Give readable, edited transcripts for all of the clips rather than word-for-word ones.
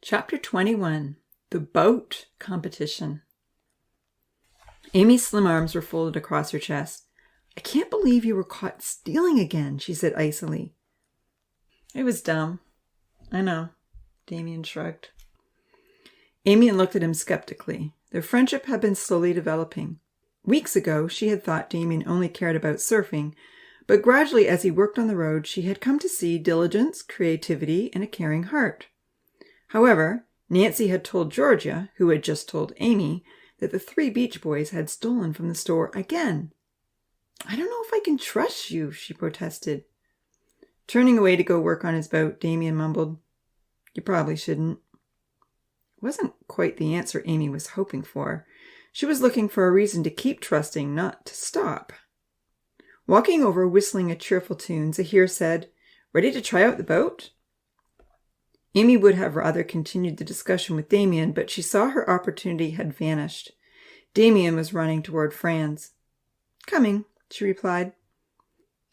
Chapter 21. The Boat Competition. Amy's slim arms were folded across her chest. "I can't believe you were caught stealing again," she said icily. "It was dumb." "I know," Damien shrugged. Amy looked at him skeptically. Their friendship had been slowly developing. Weeks ago, she had thought Damien only cared about surfing, but gradually as he worked on the road, she had come to see diligence, creativity, and a caring heart. However, Nancy had told Georgia, who had just told Amy, that the 3 Beach Boys had stolen from the store again. "I don't know if I can trust you," she protested. Turning away to go work on his boat, Damien mumbled, "You probably shouldn't." It wasn't quite the answer Amy was hoping for. She was looking for a reason to keep trusting, not to stop. Walking over, whistling a cheerful tune, Zahir said, "Ready to try out the boat?" Amy would have rather continued the discussion with Damien, but she saw her opportunity had vanished. Damien was running toward Franz. "Coming," she replied.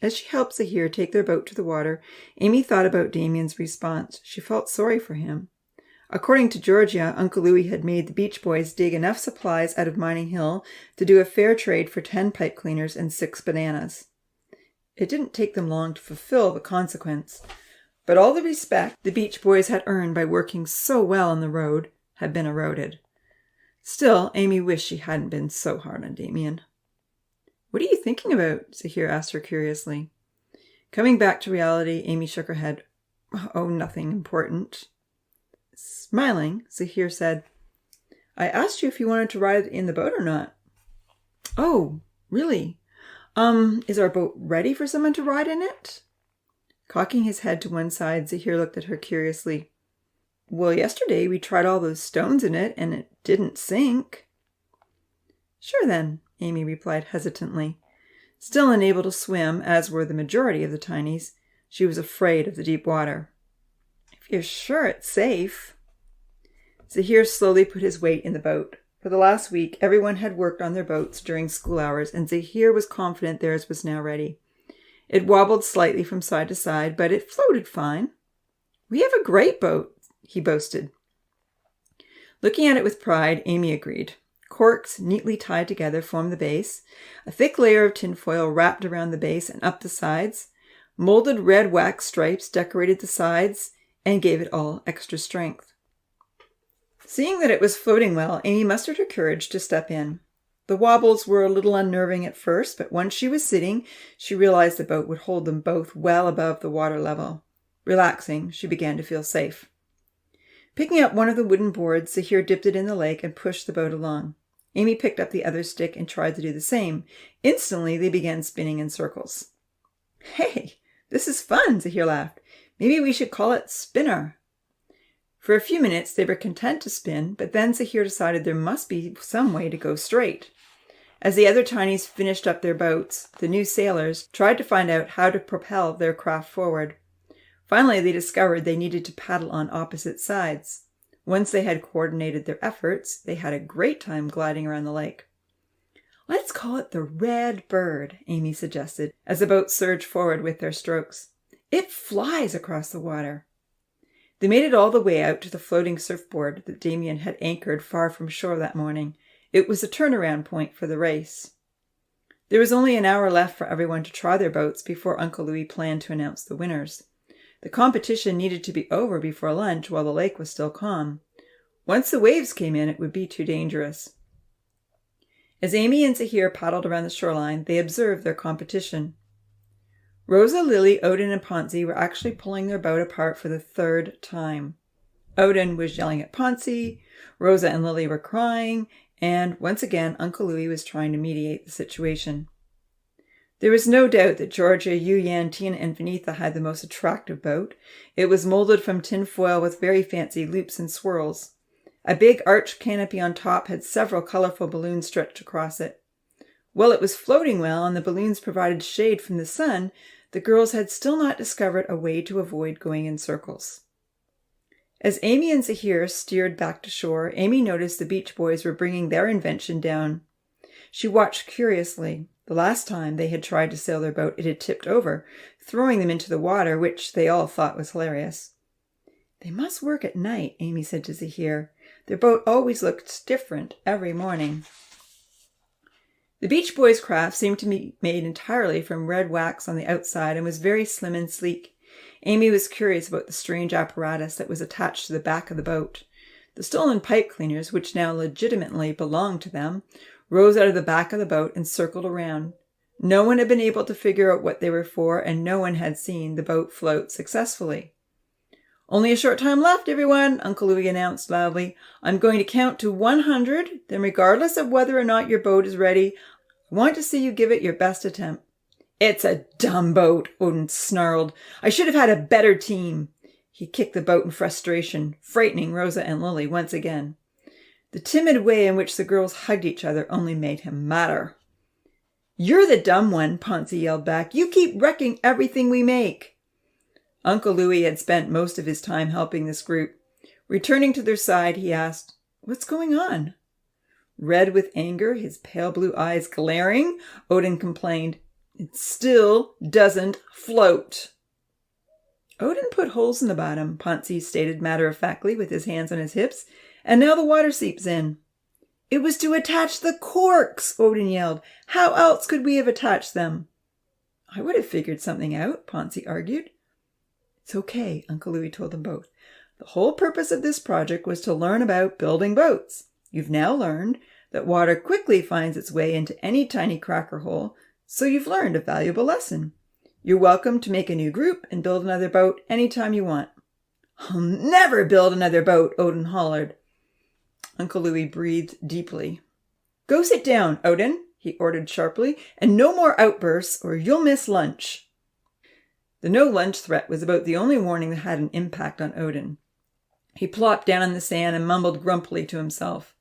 As she helped Zahir take their boat to the water, Amy thought about Damien's response. She felt sorry for him. According to Georgia, Uncle Louis had made the Beach Boys dig enough supplies out of Mining Hill to do a fair trade for 10 pipe cleaners and 6 bananas. It didn't take them long to fulfill the consequence. But all the respect the Beach Boys had earned by working so well on the road had been eroded. Still, Amy wished she hadn't been so hard on Damien. "What are you thinking about?" Zahir asked her curiously. Coming back to reality, Amy shook her head. "Oh, nothing important." Smiling, Zahir said, "I asked you if you wanted to ride in the boat or not." "Oh, really? Is our boat ready for someone to ride in it?" Cocking his head to one side, Zahir looked at her curiously. "Well, yesterday we tried all those stones in it, and it didn't sink." "Sure then," Amy replied hesitantly. Still unable to swim, as were the majority of the Tinies, she was afraid of the deep water. "If you're sure it's safe." Zahir slowly put his weight in the boat. For the last week, everyone had worked on their boats during school hours, and Zahir was confident theirs was now ready. It wobbled slightly from side to side, but it floated fine. "We have a great boat," he boasted. Looking at it with pride, Amy agreed. Corks, neatly tied together, formed the base. A thick layer of tinfoil wrapped around the base and up the sides. Molded red wax stripes decorated the sides and gave it all extra strength. Seeing that it was floating well, Amy mustered her courage to step in. The wobbles were a little unnerving at first, but once she was sitting, she realized the boat would hold them both well above the water level. Relaxing, she began to feel safe. Picking up one of the wooden boards, Zahir dipped it in the lake and pushed the boat along. Amy picked up the other stick and tried to do the same. Instantly, they began spinning in circles. "Hey, this is fun," Zahir laughed. "Maybe we should call it Spinner." For a few minutes, they were content to spin, but then Zahir decided there must be some way to go straight. As the other Tinies finished up their boats, the new sailors tried to find out how to propel their craft forward. Finally, they discovered they needed to paddle on opposite sides. Once they had coordinated their efforts, they had a great time gliding around the lake. "Let's call it the Red Bird," Amy suggested, as the boat surged forward with their strokes. "It flies across the water." They made it all the way out to the floating surfboard that Damien had anchored far from shore that morning. It was the turnaround point for the race. There was only an hour left for everyone to try their boats before Uncle Louis planned to announce the winners. The competition needed to be over before lunch while the lake was still calm. Once the waves came in, it would be too dangerous. As Amy and Zahir paddled around the shoreline, they observed their competition. Rosa, Lily, Odin, and Ponzi were actually pulling their boat apart for the 3rd time. Odin was yelling at Ponzi, Rosa and Lily were crying, and once again Uncle Louis was trying to mediate the situation. There was no doubt that Georgia, Yu Yan, Tina, and Vanitha had the most attractive boat. It was molded from tin foil with very fancy loops and swirls. A big arched canopy on top had several colorful balloons stretched across it. While it was floating well and the balloons provided shade from the sun, the girls had still not discovered a way to avoid going in circles. As Amy and Zahir steered back to shore, Amy noticed the Beach Boys were bringing their invention down. She watched curiously. The last time they had tried to sail their boat, it had tipped over, throwing them into the water, which they all thought was hilarious. They must work at night, Amy said to Zahir. Their boat always looks different every morning. The Beach Boys' craft seemed to be made entirely from red wax on the outside and was very slim and sleek. Amy was curious about the strange apparatus that was attached to the back of the boat. The stolen pipe cleaners, which now legitimately belonged to them, rose out of the back of the boat and circled around. No one had been able to figure out what they were for, and no one had seen the boat float successfully. "Only a short time left, everyone," Uncle Louis announced loudly. "I'm going to count to 100, then regardless of whether or not your boat is ready, I want to see you give it your best attempt." "It's a dumb boat," Odin snarled. "I should have had a better team." He kicked the boat in frustration, frightening Rosa and Lily once again. The timid way in which the girls hugged each other only made him madder. "You're the dumb one," Ponzi yelled back. "You keep wrecking everything we make." Uncle Louis had spent most of his time helping this group. Returning to their side, he asked, "What's going on?" Red with anger, his pale blue eyes glaring, Odin complained, "It still doesn't float." "Odin put holes in the bottom," Ponzi stated matter-of-factly with his hands on his hips, "and now the water seeps in." "It was to attach the corks," Odin yelled. "How else could we have attached them?" "I would have figured something out," Ponzi argued. "It's okay," Uncle Louis told them both. "The whole purpose of this project was to learn about building boats. You've now learned that water quickly finds its way into any tiny crack or hole, so you've learned a valuable lesson. You're welcome to make a new group and build another boat anytime you want." "I'll never build another boat," Odin hollered. Uncle Louis breathed deeply. "Go sit down, Odin," he ordered sharply, "and no more outbursts or you'll miss lunch." The no lunch threat was about the only warning that had an impact on Odin. He plopped down in the sand and mumbled grumpily to himself.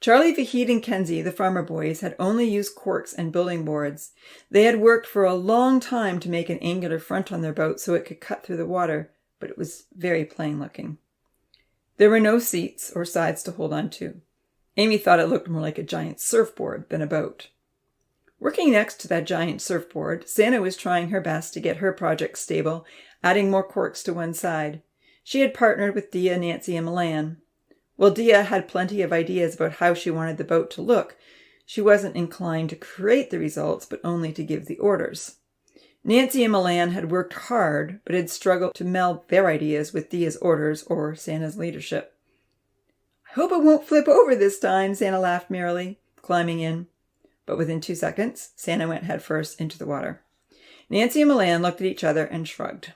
Charlie, Vahid, and Kenzie, the farmer boys, had only used corks and building boards. They had worked for a long time to make an angular front on their boat so it could cut through the water, but it was very plain looking. There were no seats or sides to hold on to. Amy thought it looked more like a giant surfboard than a boat. Working next to that giant surfboard, Santa was trying her best to get her project stable, adding more corks to one side. She had partnered with Dia, Nancy, and Milan. While Dia had plenty of ideas about how she wanted the boat to look, she wasn't inclined to create the results, but only to give the orders. Nancy and Milan had worked hard, but had struggled to meld their ideas with Dia's orders or Santa's leadership. "I hope it won't flip over this time," Santa laughed merrily, climbing in. But within 2 seconds, Santa went headfirst into the water. Nancy and Milan looked at each other and shrugged.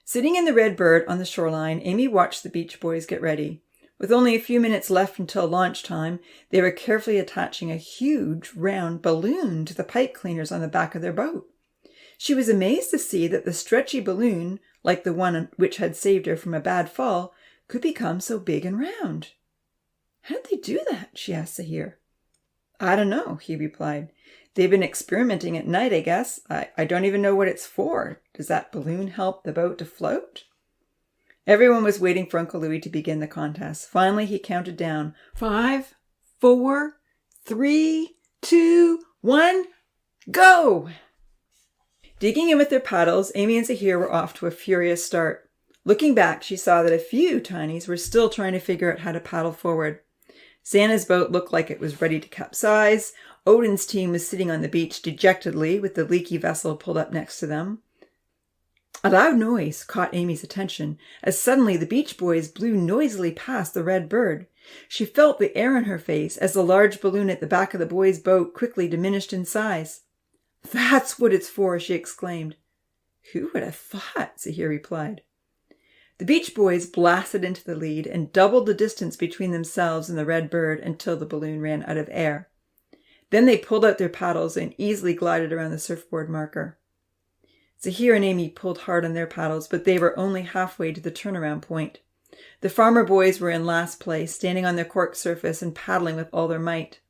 Sitting in the Red Bird on the shoreline, Amy watched the Beach Boys get ready. With only a few minutes left until launch time, they were carefully attaching a huge round balloon to the pipe cleaners on the back of their boat. She was amazed to see that the stretchy balloon, like the one which had saved her from a bad fall, could become so big and round. "How did they do that?" she asked Zahir. "I don't know," he replied. "They've been experimenting at night, I guess. I don't even know what it's for. Does that balloon help the boat to float?" Everyone was waiting for Uncle Louis to begin the contest. Finally, he counted down. 5, 4, 3, 2, 1, go! Digging in with their paddles, Amy and Zahir were off to a furious start. Looking back, she saw that a few tinies were still trying to figure out how to paddle forward. Santa's boat looked like it was ready to capsize. Odin's team was sitting on the beach dejectedly with the leaky vessel pulled up next to them. A loud noise caught Amy's attention as suddenly the Beach Boys blew noisily past the Red Bird. She felt the air in her face as the large balloon at the back of the boys' boat quickly diminished in size. "That's what it's for," she exclaimed. "Who would have thought?" Zahir replied. The Beach Boys blasted into the lead and doubled the distance between themselves and the Red Bird until the balloon ran out of air. Then they pulled out their paddles and easily glided around the surfboard marker. Zahir and Amy pulled hard on their paddles, but they were only halfway to the turnaround point. The farmer boys were in last place, standing on their cork surface and paddling with all their might.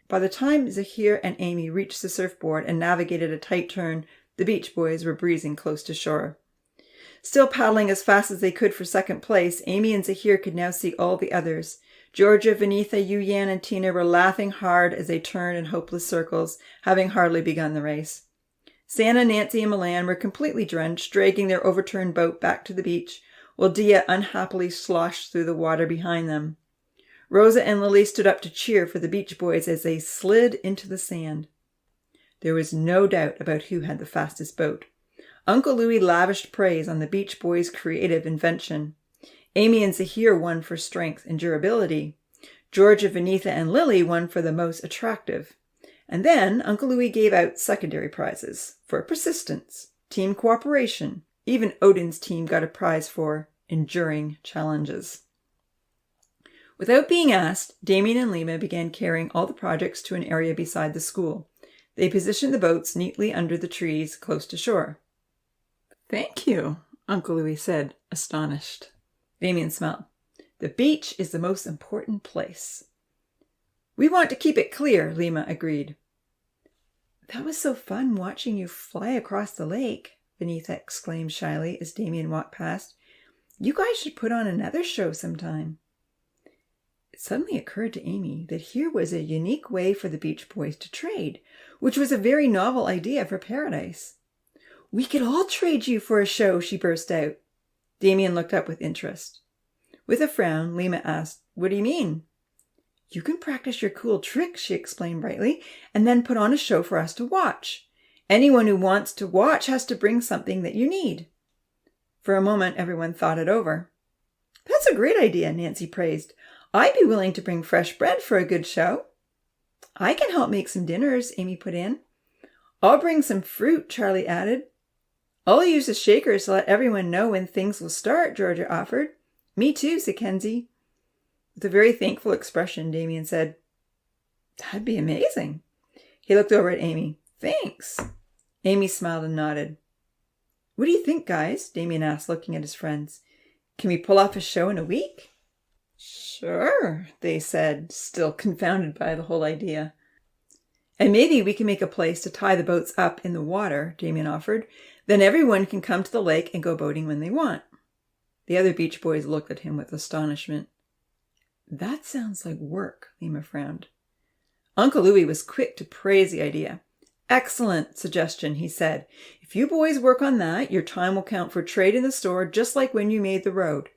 By the time Zahir and Amy reached the surfboard and navigated a tight turn, the Beach Boys were breezing close to shore. Still paddling as fast as they could for second place, Amy and Zahir could now see all the others. Georgia, Vanitha, Yuyan, and Tina were laughing hard as they turned in hopeless circles, having hardly begun the race. Santa, Nancy, and Milan were completely drenched, dragging their overturned boat back to the beach, while Dia unhappily sloshed through the water behind them. Rosa and Lily stood up to cheer for the Beach Boys as they slid into the sand. There was no doubt about who had the fastest boat. Uncle Louis lavished praise on the Beach Boys' creative invention. Amy and Zahir won for strength and durability. Georgia, Vanitha, and Lily won for the most attractive. And then Uncle Louis gave out secondary prizes for persistence, team cooperation. Even Odin's team got a prize for enduring challenges. Without being asked, Damien and Lima began carrying all the projects to an area beside the school. They positioned the boats neatly under the trees close to shore. "Thank you," Uncle Louis said, astonished. Damien smiled. "The beach is the most important place." "We want to keep it clear," Lima agreed. "That was so fun watching you fly across the lake," Vanitha exclaimed shyly as Damien walked past. "You guys should put on another show sometime." It suddenly occurred to Amy that here was a unique way for the Beach Boys to trade, which was a very novel idea for Paradise. "We could all trade you for a show," she burst out. Damien looked up with interest. With a frown, Lima asked, "What do you mean?" "You can practice your cool tricks," she explained brightly, "and then put on a show for us to watch. Anyone who wants to watch has to bring something that you need." For a moment, everyone thought it over. "That's a great idea," Nancy praised. "I'd be willing to bring fresh bread for a good show." "I can help make some dinners," Amy put in. "I'll bring some fruit," Charlie added. "I'll use the shakers to let everyone know when things will start," Georgia offered. "Me too," said Kenzie. With a very thankful expression, Damien said, "That'd be amazing." He looked over at Amy. "Thanks." Amy smiled and nodded. "What do you think, guys?" Damien asked, looking at his friends. "Can we pull off a show in a week?" "Sure," they said, still confounded by the whole idea. "And maybe we can make a place to tie the boats up in the water," Damien offered. "Then everyone can come to the lake and go boating when they want." The other Beach Boys looked at him with astonishment. "That sounds like work," Lima frowned. Uncle Louis was quick to praise the idea. "Excellent suggestion," he said. "If you boys work on that, your time will count for trade in the store just like when you made the road."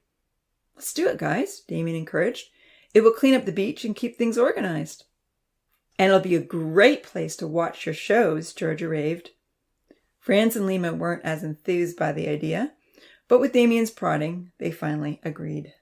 "Let's do it, guys," Damien encouraged. "It will clean up the beach and keep things organized." "And it'll be a great place to watch your shows," Georgia raved. Franz and Lima weren't as enthused by the idea, but with Damien's prodding, they finally agreed.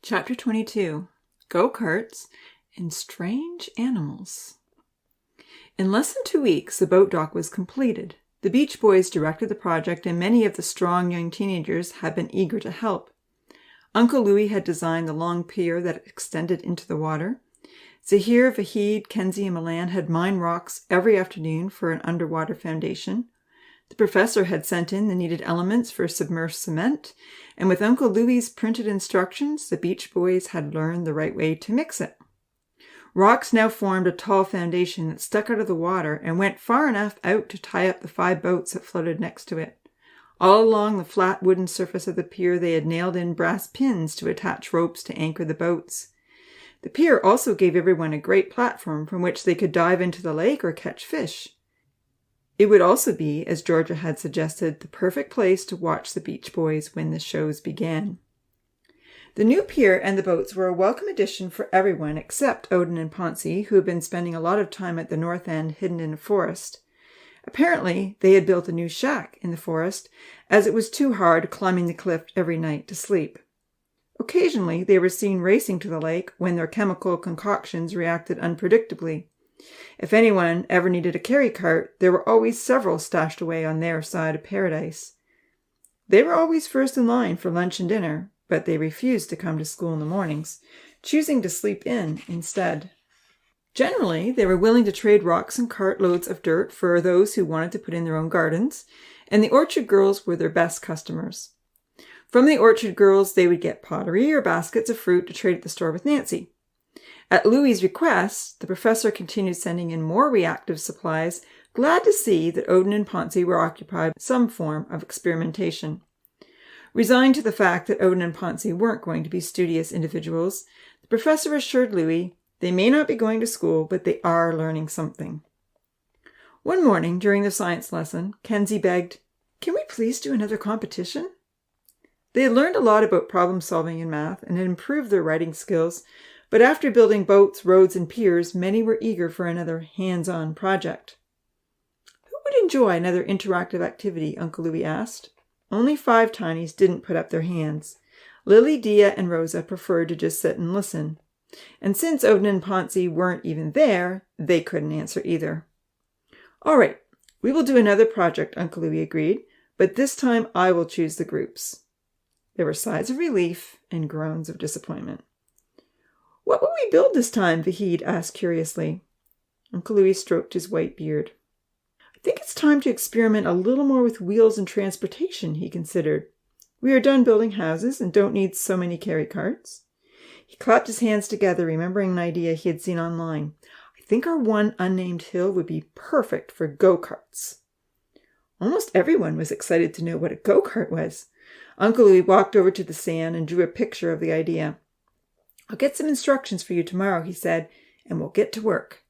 Chapter 22. Go-karts and strange animals. In less than 2 weeks, the boat dock was completed. The Beach Boys directed the project, and many of the strong young teenagers had been eager to help. Uncle Louis had designed the long pier that extended into the water. Zahir, Vahid, Kenzie, and Milan had mined rocks every afternoon for an underwater foundation. The professor had sent in the needed elements for submerged cement, and with Uncle Louis's printed instructions, the Beach Boys had learned the right way to mix it. Rocks now formed a tall foundation that stuck out of the water and went far enough out to tie up the 5 boats that floated next to it. All along the flat wooden surface of the pier, they had nailed in brass pins to attach ropes to anchor the boats. The pier also gave everyone a great platform from which they could dive into the lake or catch fish. It would also be, as Georgia had suggested, the perfect place to watch the Beach Boys when the shows began. The new pier and the boats were a welcome addition for everyone except Odin and Ponzi, who had been spending a lot of time at the north end hidden in a forest. Apparently, they had built a new shack in the forest, as it was too hard climbing the cliff every night to sleep. Occasionally, they were seen racing to the lake when their chemical concoctions reacted unpredictably. If anyone ever needed a carry cart, there were always several stashed away on their side of Paradise. They were always first in line for lunch and dinner, but they refused to come to school in the mornings, choosing to sleep in instead. Generally, they were willing to trade rocks and cartloads of dirt for those who wanted to put in their own gardens, and the orchard girls were their best customers. From the orchard girls, they would get pottery or baskets of fruit to trade at the store with Nancy. At Louis's request, the professor continued sending in more reactive supplies glad to see that Odin and Ponzi were occupied with some form of experimentation. Resigned to the fact that Odin and Ponzi weren't going to be studious individuals, the professor assured Louis they may not be going to school, but they are learning something. One morning, during the science lesson, Kenzie begged, "Can we please do another competition?" They had learned a lot about problem-solving in math and had improved their writing skills, but after building boats, roads, and piers, many were eager for another hands-on project. Who would enjoy another interactive activity? Uncle Louis asked. Only 5 tinies didn't put up their hands. Lily, Dia, and Rosa preferred to just sit and listen. And since Odin and Ponzi weren't even there, they couldn't answer either. "All right, we will do another project," Uncle Louis agreed, "but this time I will choose the groups." There were sighs of relief and groans of disappointment. "What will we build this time?" Vahid asked curiously. Uncle Louis stroked his white beard. "I think it's time to experiment a little more with wheels and transportation," he considered. "We are done building houses and don't need so many carry carts." He clapped his hands together, remembering an idea he had seen online. "I think our one unnamed hill would be perfect for go-karts." Almost everyone was excited to know what a go-kart was. Uncle Louis walked over to the sand and drew a picture of the idea. "I'll get some instructions for you tomorrow," he said, "and we'll get to work."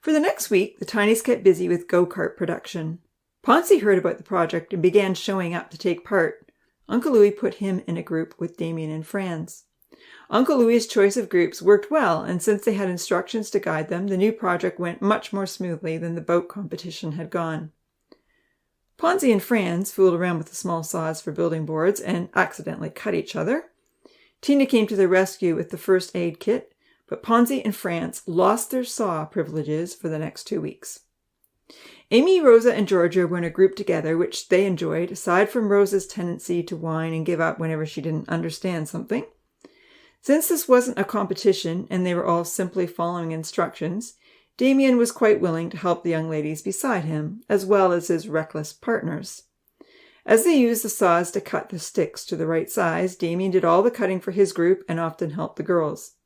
For the next week, the tinies kept busy with go-kart production. Ponzi heard about the project and began showing up to take part. Uncle Louis put him in a group with Damien and Franz. Uncle Louis's choice of groups worked well, and since they had instructions to guide them, the new project went much more smoothly than the boat competition had gone. Ponzi and Franz fooled around with the small saws for building boards and accidentally cut each other. Tina came to their rescue with the first aid kit, but Ponzi and Franz lost their saw privileges for the next 2 weeks. Amy, Rosa, and Georgia were in a group together, which they enjoyed, aside from Rosa's tendency to whine and give up whenever she didn't understand something. Since this wasn't a competition and they were all simply following instructions, Damien was quite willing to help the young ladies beside him, as well as his reckless partners. As they used the saws to cut the sticks to the right size, Damien did all the cutting for his group and often helped the girls.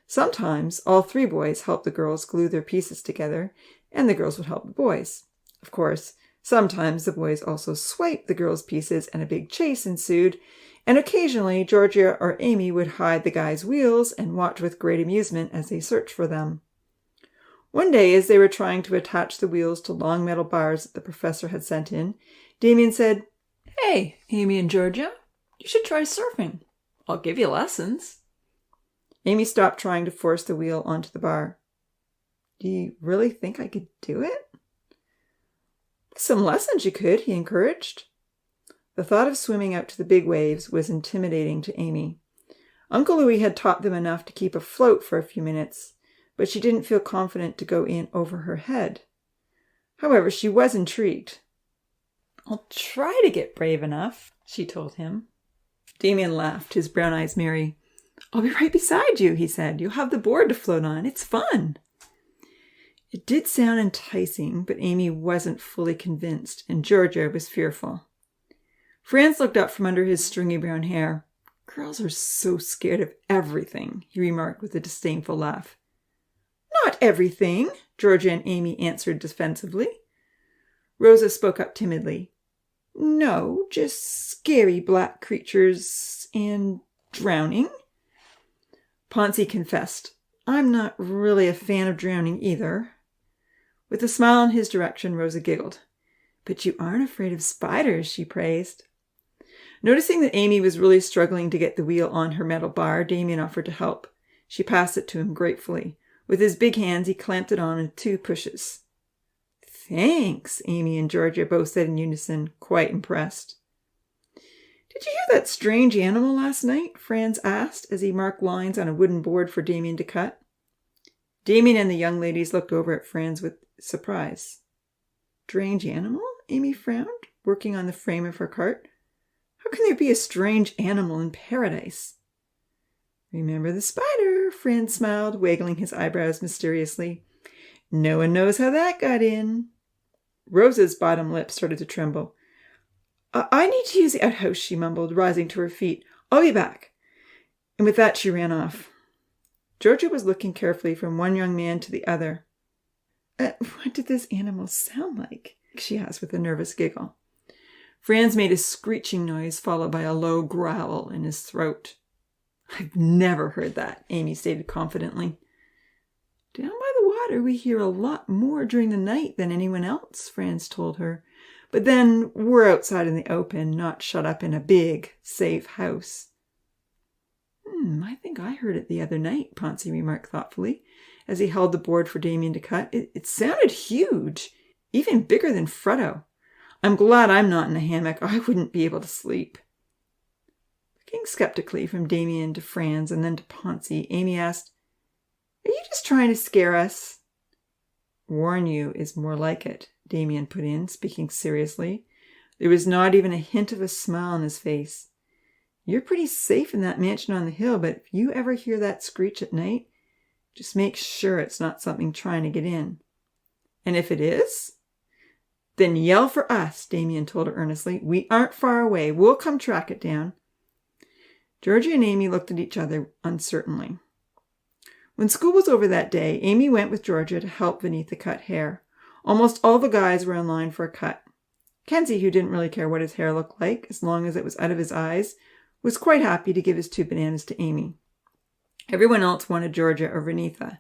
Sometimes all 3 boys helped the girls glue their pieces together, and the girls would help the boys. Of course, sometimes the boys also swiped the girls' pieces and a big chase ensued, and occasionally Georgia or Amy would hide the guys' wheels and watch with great amusement as they searched for them. One day, as they were trying to attach the wheels to long metal bars that the professor had sent in, Damien said, "Hey, Amy and Georgia, you should try surfing. I'll give you lessons." Amy stopped trying to force the wheel onto the bar. "Do you really think I could do it?" "With some lessons you could," he encouraged. The thought of swimming out to the big waves was intimidating to Amy. Uncle Louis had taught them enough to keep afloat for a few minutes, but she didn't feel confident to go in over her head. However, she was intrigued. "I'll try to get brave enough," she told him. Damien laughed, his brown eyes merry. "I'll be right beside you," he said. "You'll have the board to float on. It's fun." It did sound enticing, but Amy wasn't fully convinced, and Georgia was fearful. Franz looked up from under his stringy brown hair. "Girls are so scared of everything," he remarked with a disdainful laugh. "Not everything," Georgia and Amy answered defensively. Rosa spoke up timidly. "No, just scary black creatures and drowning." Ponzi confessed, "I'm not really a fan of drowning either." With a smile in his direction, Rosa giggled. "But you aren't afraid of spiders," she praised. Noticing that Amy was really struggling to get the wheel on her metal bar, Damien offered to help. She passed it to him gratefully. With his big hands, he clamped it on in 2 pushes. "Thanks," Amy and Georgia both said in unison, quite impressed. "Did you hear that strange animal last night?" Franz asked as he marked lines on a wooden board for Damien to cut. Damien and the young ladies looked over at Franz with surprise. "Strange animal?" Amy frowned, working on the frame of her cart. "How can there be a strange animal in paradise?" "Remember the spider," Franz smiled, waggling his eyebrows mysteriously. "No one knows how that got in." Rosa's bottom lip started to tremble. I need to use the outhouse," she mumbled, rising to her feet. "I'll be back." And with that, she ran off. Georgia was looking carefully from one young man to the other. What did this animal sound like?" she asked with a nervous giggle. Franz made a screeching noise followed by a low growl in his throat. "I've never heard that," Amy stated confidently. "Down by the water we hear a lot more during the night than anyone else," Franz told her. "But then we're outside in the open, not shut up in a big, safe house." I think I heard it the other night," Ponzi remarked thoughtfully, as he held the board for Damien to cut. It sounded huge, even bigger than Frodo. I'm glad I'm not in a hammock. I wouldn't be able to sleep." Looking skeptically from Damien to Franz and then to Ponzi, Amy asked, "Are you just trying to scare us?" "Warn you is more like it," Damien put in, speaking seriously. There was not even a hint of a smile on his face. "You're pretty safe in that mansion on the hill, but if you ever hear that screech at night, just make sure it's not something trying to get in. And if it is, then yell for us," Damien told her earnestly. "We aren't far away. We'll come track it down." Georgia and Amy looked at each other uncertainly. When school was over that day, Amy went with Georgia to help Vinitha cut hair. Almost all the guys were in line for a cut. Kenzie, who didn't really care what his hair looked like, as long as it was out of his eyes, was quite happy to give his 2 bananas to Amy. Everyone else wanted Georgia or Vinitha.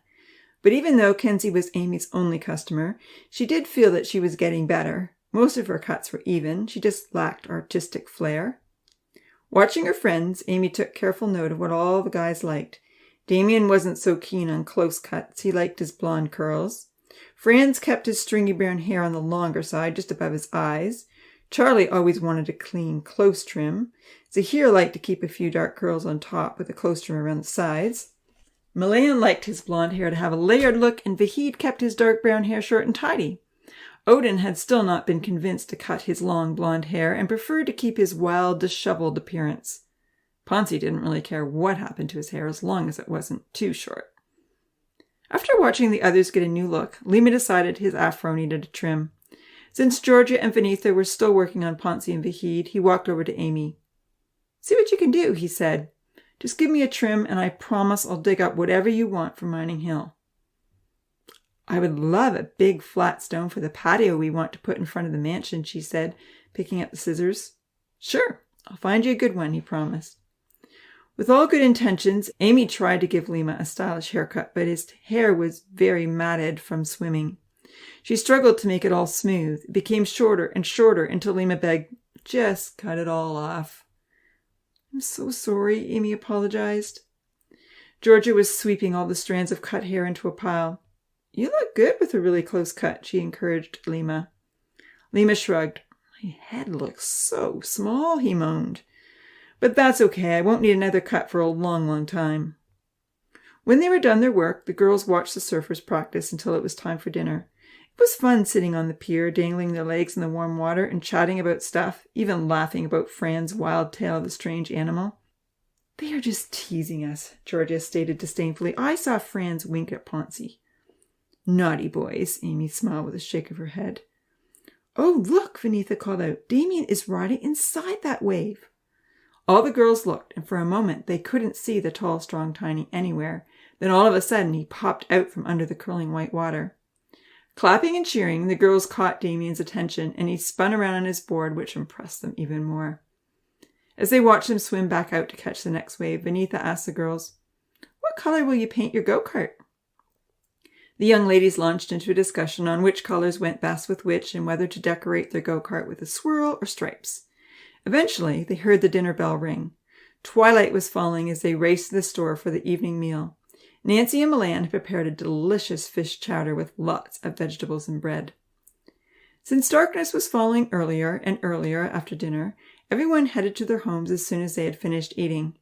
But even though Kenzie was Amy's only customer, she did feel that she was getting better. Most of her cuts were even. She just lacked artistic flair. Watching her friends, Amy took careful note of what all the guys liked. Damien wasn't so keen on close cuts. He liked his blonde curls. Franz kept his stringy brown hair on the longer side, just above his eyes. Charlie always wanted a clean, close trim. Zahir liked to keep a few dark curls on top with a close trim around the sides. Malayan liked his blonde hair to have a layered look, and Vahid kept his dark brown hair short and tidy. Odin had still not been convinced to cut his long blonde hair and preferred to keep his wild, disheveled appearance. Ponzi didn't really care what happened to his hair as long as it wasn't too short. After watching the others get a new look, Lima decided his afro needed a trim. Since Georgia and Vinitha were still working on Ponzi and Vahid, he walked over to Amy. "See what you can do," he said. "Just give me a trim, and I promise I'll dig up whatever you want from Mining Hill." "I would love a big flat stone for the patio we want to put in front of the mansion," she said, picking up the scissors. "Sure, I'll find you a good one," he promised. With all good intentions, Amy tried to give Lima a stylish haircut, but his hair was very matted from swimming. She struggled to make it all smooth. It became shorter and shorter until Lima begged, "Just cut it all off." "I'm so sorry," Amy apologized. Georgia was sweeping all the strands of cut hair into a pile. "You look good with a really close cut," she encouraged Lima. Lima shrugged. "My head looks so small," he moaned. "But that's okay. I won't need another cut for a long, long time." When they were done their work, the girls watched the surfers practice until it was time for dinner. It was fun sitting on the pier, dangling their legs in the warm water and chatting about stuff, even laughing about Fran's wild tale of the strange animal. "They are just teasing us," Georgia stated disdainfully. "I saw Franz wink at Ponzi." "Naughty boys," Amy smiled with a shake of her head. "Oh, look," Vinitha called out. "Damien is riding inside that wave." All the girls looked, and for a moment they couldn't see the tall, strong Tiny anywhere. Then all of a sudden he popped out from under the curling white water. Clapping and cheering, the girls caught Damien's attention, and he spun around on his board, which impressed them even more. As they watched him swim back out to catch the next wave, Vinitha asked the girls, "What color will you paint your go-kart?" The young ladies launched into a discussion on which colors went best with which and whether to decorate their go-kart with a swirl or stripes. Eventually, they heard the dinner bell ring. Twilight was falling as they raced to the store for the evening meal. Nancy and Milan had prepared a delicious fish chowder with lots of vegetables and bread. Since darkness was falling earlier and earlier after dinner, everyone headed to their homes as soon as they had finished eating.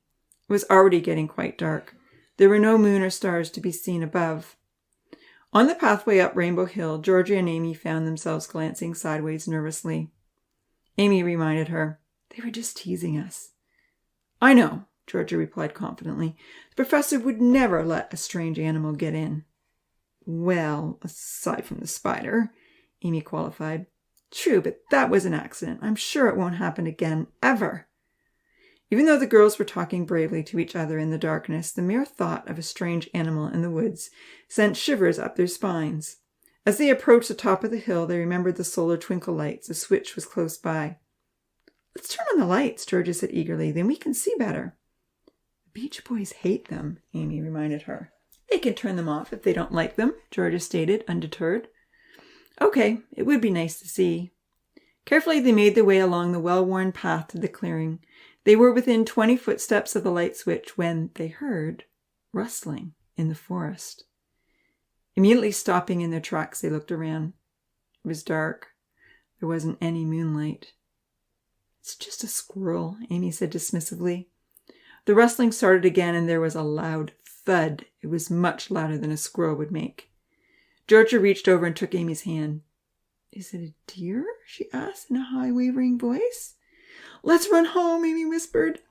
It was already getting quite dark. There were no moon or stars to be seen above. On the pathway up Rainbow Hill, Georgia and Amy found themselves glancing sideways nervously. Amy reminded her, "They were just teasing us." "I know," Georgia replied confidently. "The professor would never let a strange animal get in." "Well, aside from the spider," Amy qualified. "True, but that was an accident. I'm sure it won't happen again, ever." Even though the girls were talking bravely to each other in the darkness, the mere thought of a strange animal in the woods sent shivers up their spines. As they approached the top of the hill, they remembered the solar twinkle lights. The switch was close by. "Let's turn on the lights," Georgia said eagerly. "Then we can see better." "The Beach Boys hate them," Amy reminded her. "They can turn them off if they don't like them," Georgia stated, undeterred. "Okay, it would be nice to see." Carefully they made their way along the well-worn path to the clearing. They were within 20 footsteps of the light switch when they heard rustling in the forest. Immediately stopping in their tracks, they looked around. It was dark. There wasn't any moonlight. "It's just a squirrel," Amy said dismissively. The rustling started again, and there was a loud thud. It was much louder than a squirrel would make. Georgia reached over and took Amy's hand. "Is it a deer?" she asked in a high, wavering voice. "Let's run home," Amy whispered.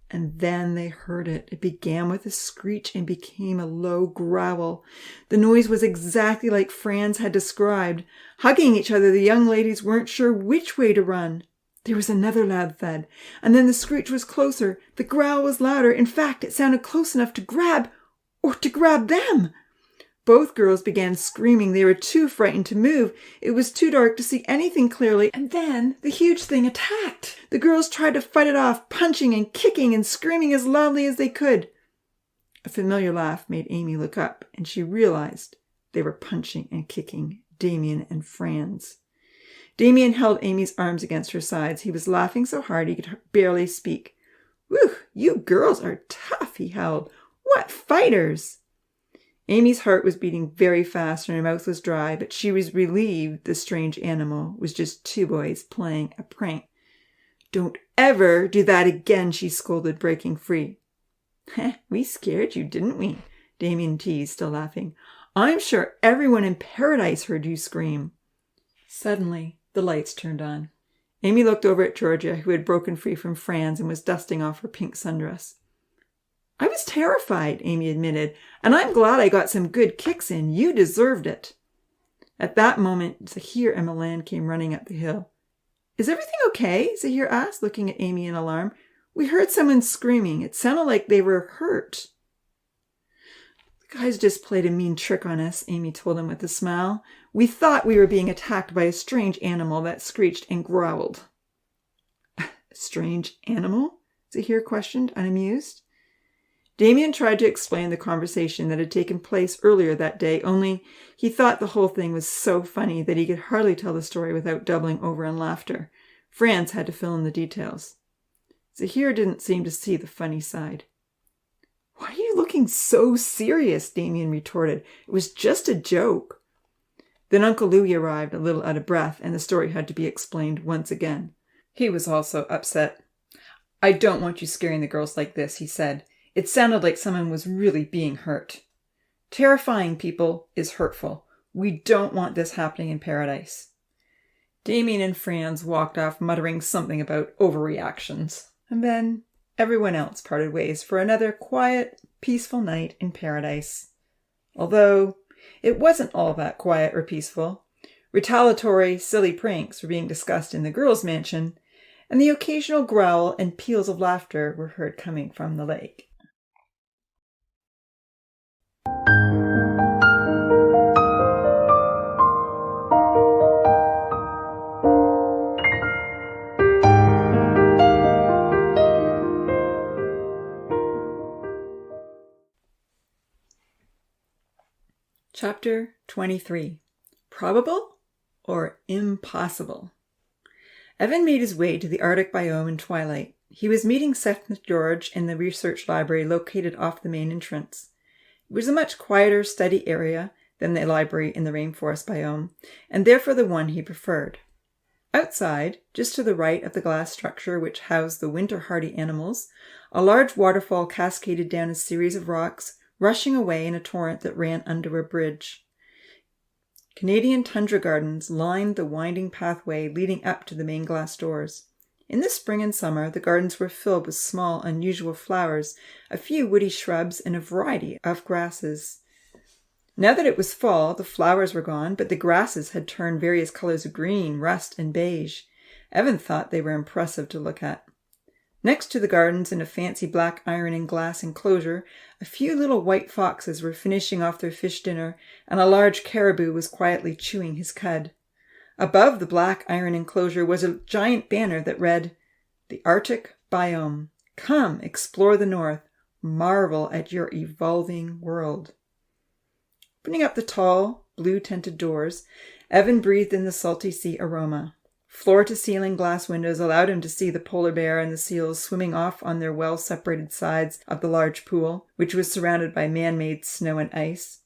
And then they heard it. It began with a screech and became a low growl. The noise was exactly like Franz had described. Hugging each other, the young ladies weren't sure which way to run. There was another loud thud, and then the screech was closer. The growl was louder. In fact, it sounded close enough to grab them. Both girls began screaming. They were too frightened to move. It was too dark to see anything clearly, and then the huge thing attacked. The girls tried to fight it off, punching and kicking and screaming as loudly as they could. A familiar laugh made Amy look up, and she realized they were punching and kicking Damien and Franz. Damien held Amy's arms against her sides. He was laughing so hard he could barely speak. "Whew, you girls are tough," he howled. "What fighters!" Amy's heart was beating very fast and her mouth was dry, but she was relieved the strange animal was just two boys playing a prank. "Don't ever do that again," she scolded, breaking free. "We scared you, didn't we?" Damien teased, still laughing. "I'm sure everyone in paradise heard you scream." Suddenly, the lights turned on. Amy looked over at Georgia, who had broken free from Franz and was dusting off her pink sundress. "I was terrified," Amy admitted, "and I'm glad I got some good kicks in. You deserved it." At that moment, Zahir and Milan came running up the hill. "Is everything okay?" Zahir asked, looking at Amy in alarm. "We heard someone screaming. It sounded like they were hurt." "The guys just played a mean trick on us," Amy told him with a smile. "We thought we were being attacked by a strange animal that screeched and growled." "A strange animal?" Zahir questioned, unamused. Damien tried to explain the conversation that had taken place earlier that day, only he thought the whole thing was so funny that he could hardly tell the story without doubling over in laughter. Franz had to fill in the details. Zahir didn't seem to see the funny side. "Why are you looking so serious?" Damien retorted. "It was just a joke." Then Uncle Louis arrived, a little out of breath, and the story had to be explained once again. He was also upset. "I don't want you scaring the girls like this," he said. "It sounded like someone was really being hurt. Terrifying people is hurtful. We don't want this happening in paradise." Damien and Franz walked off muttering something about overreactions. And then everyone else parted ways for another quiet, peaceful night in paradise. Although it wasn't all that quiet or peaceful. Retaliatory, silly pranks were being discussed in the girls' mansion, and the occasional growl and peals of laughter were heard coming from the lake. Chapter 23. Probable or Impossible? Evan made his way to the Arctic biome in twilight. He was meeting Seth and George in the research library located off the main entrance. It was a much quieter study area than the library in the rainforest biome, and therefore the one he preferred. Outside, just to the right of the glass structure which housed the winter-hardy animals, a large waterfall cascaded down a series of rocks, rushing away in a torrent that ran under a bridge. Canadian tundra gardens lined the winding pathway leading up to the main glass doors. In the spring and summer, the gardens were filled with small, unusual flowers, a few woody shrubs, and a variety of grasses. Now that it was fall, the flowers were gone, but the grasses had turned various colors of green, rust, and beige. Evan thought they were impressive to look at. Next to the gardens, in a fancy black iron and glass enclosure, a few little white foxes were finishing off their fish dinner, and a large caribou was quietly chewing his cud. Above the black iron enclosure was a giant banner that read, "The Arctic Biome. Come, explore the North. Marvel at your evolving world." Opening up the tall, blue-tinted doors, Evan breathed in the salty sea aroma. Floor-to-ceiling glass windows allowed him to see the polar bear and the seals swimming off on their well-separated sides of the large pool, which was surrounded by man-made snow and ice.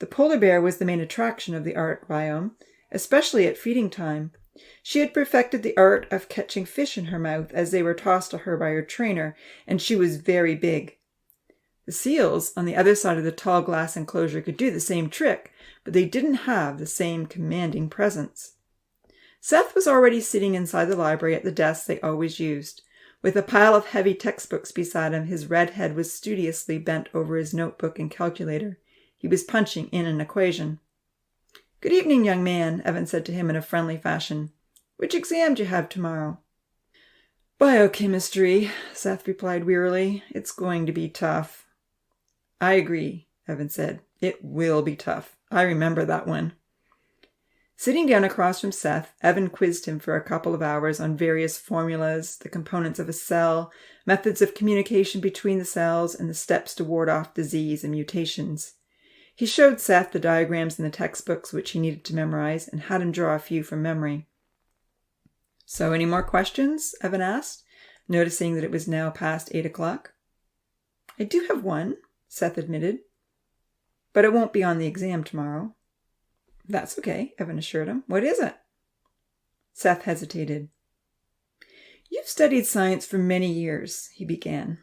The polar bear was the main attraction of the Arctic biome, especially at feeding time. She had perfected the art of catching fish in her mouth as they were tossed to her by her trainer, and she was very big. The seals on the other side of the tall glass enclosure could do the same trick, but they didn't have the same commanding presence. Seth was already sitting inside the library at the desk they always used. With a pile of heavy textbooks beside him, his red head was studiously bent over his notebook and calculator. He was punching in an equation. "Good evening, young man," Evan said to him in a friendly fashion. "Which exam do you have tomorrow?" "Biochemistry," Seth replied wearily. "It's going to be tough." "I agree," Evan said. "It will be tough. I remember that one." Sitting down across from Seth, Evan quizzed him for a couple of hours on various formulas, the components of a cell, methods of communication between the cells, and the steps to ward off disease and mutations. He showed Seth the diagrams in the textbooks which he needed to memorize and had him draw a few from memory. "So, any more questions?" Evan asked, noticing that it was now past 8 o'clock. "I do have one," Seth admitted, "but it won't be on the exam tomorrow." "That's okay," Evan assured him. "What is it?" Seth hesitated. "You've studied science for many years," he began.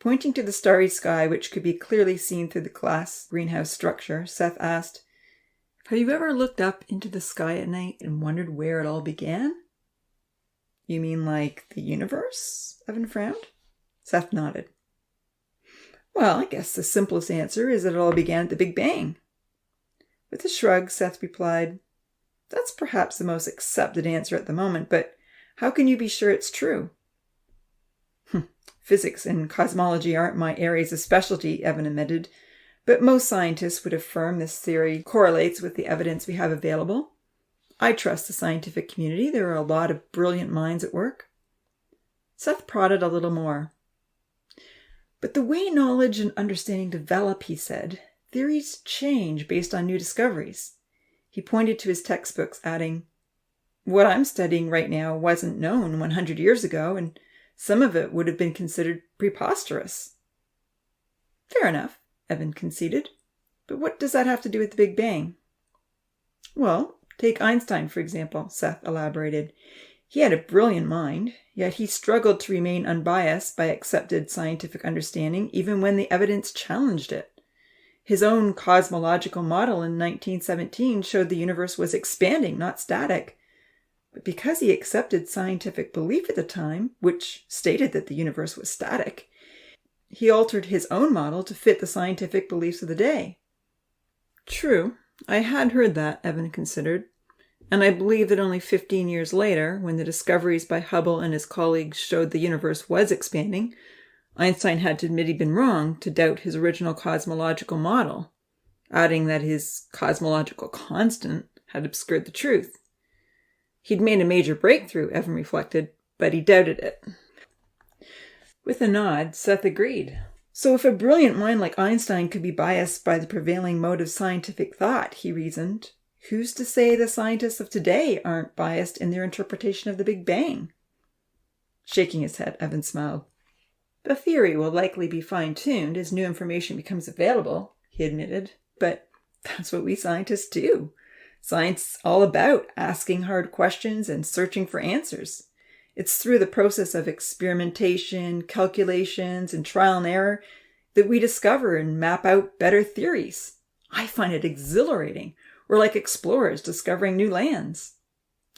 Pointing to the starry sky, which could be clearly seen through the glass greenhouse structure, Seth asked, "Have you ever looked up into the sky at night and wondered where it all began?" "You mean like the universe?" Evan frowned. Seth nodded. "Well, I guess the simplest answer is that it all began at the Big Bang." With a shrug, Seth replied, "That's perhaps the most accepted answer at the moment, but how can you be sure it's true?" "Physics and cosmology aren't my areas of specialty," Evan admitted, "but most scientists would affirm this theory correlates with the evidence we have available. I trust the scientific community. There are a lot of brilliant minds at work." Seth prodded a little more. "But the way knowledge and understanding develop," he said, "theories change based on new discoveries." He pointed to his textbooks, adding, "What I'm studying right now wasn't known 100 years ago, and some of it would have been considered preposterous." "Fair enough," Evan conceded. "But what does that have to do with the Big Bang?" "Well, take Einstein, for example," Seth elaborated. "He had a brilliant mind, yet he struggled to remain unbiased by accepted scientific understanding even when the evidence challenged it. His own cosmological model in 1917 showed the universe was expanding, not static. But because he accepted scientific belief at the time, which stated that the universe was static, he altered his own model to fit the scientific beliefs of the day." "True. I had heard that," Evan considered. "And I believe that only 15 years later, when the discoveries by Hubble and his colleagues showed the universe was expanding, Einstein had to admit he'd been wrong to doubt his original cosmological model, adding that his cosmological constant had obscured the truth. He'd made a major breakthrough, Evan reflected, but he doubted it." With a nod, Seth agreed. "So if a brilliant mind like Einstein could be biased by the prevailing mode of scientific thought," he reasoned, "who's to say the scientists of today aren't biased in their interpretation of the Big Bang?" Shaking his head, Evan smiled. "The theory will likely be fine-tuned as new information becomes available," he admitted. "But that's what we scientists do. Science is all about asking hard questions and searching for answers. It's through the process of experimentation, calculations, and trial and error that we discover and map out better theories. I find it exhilarating. We're like explorers discovering new lands."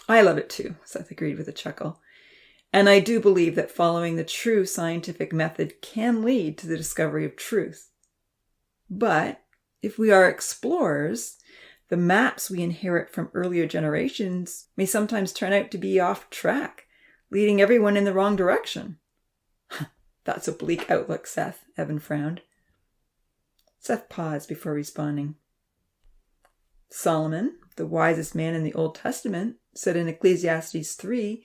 "I love it too," Seth agreed with a chuckle. "And I do believe that following the true scientific method can lead to the discovery of truth. But if we are explorers, the maps we inherit from earlier generations may sometimes turn out to be off track, leading everyone in the wrong direction. That's a bleak outlook, Seth, Evan frowned. Seth paused before responding. Solomon, the wisest man in the Old Testament, said in Ecclesiastes 3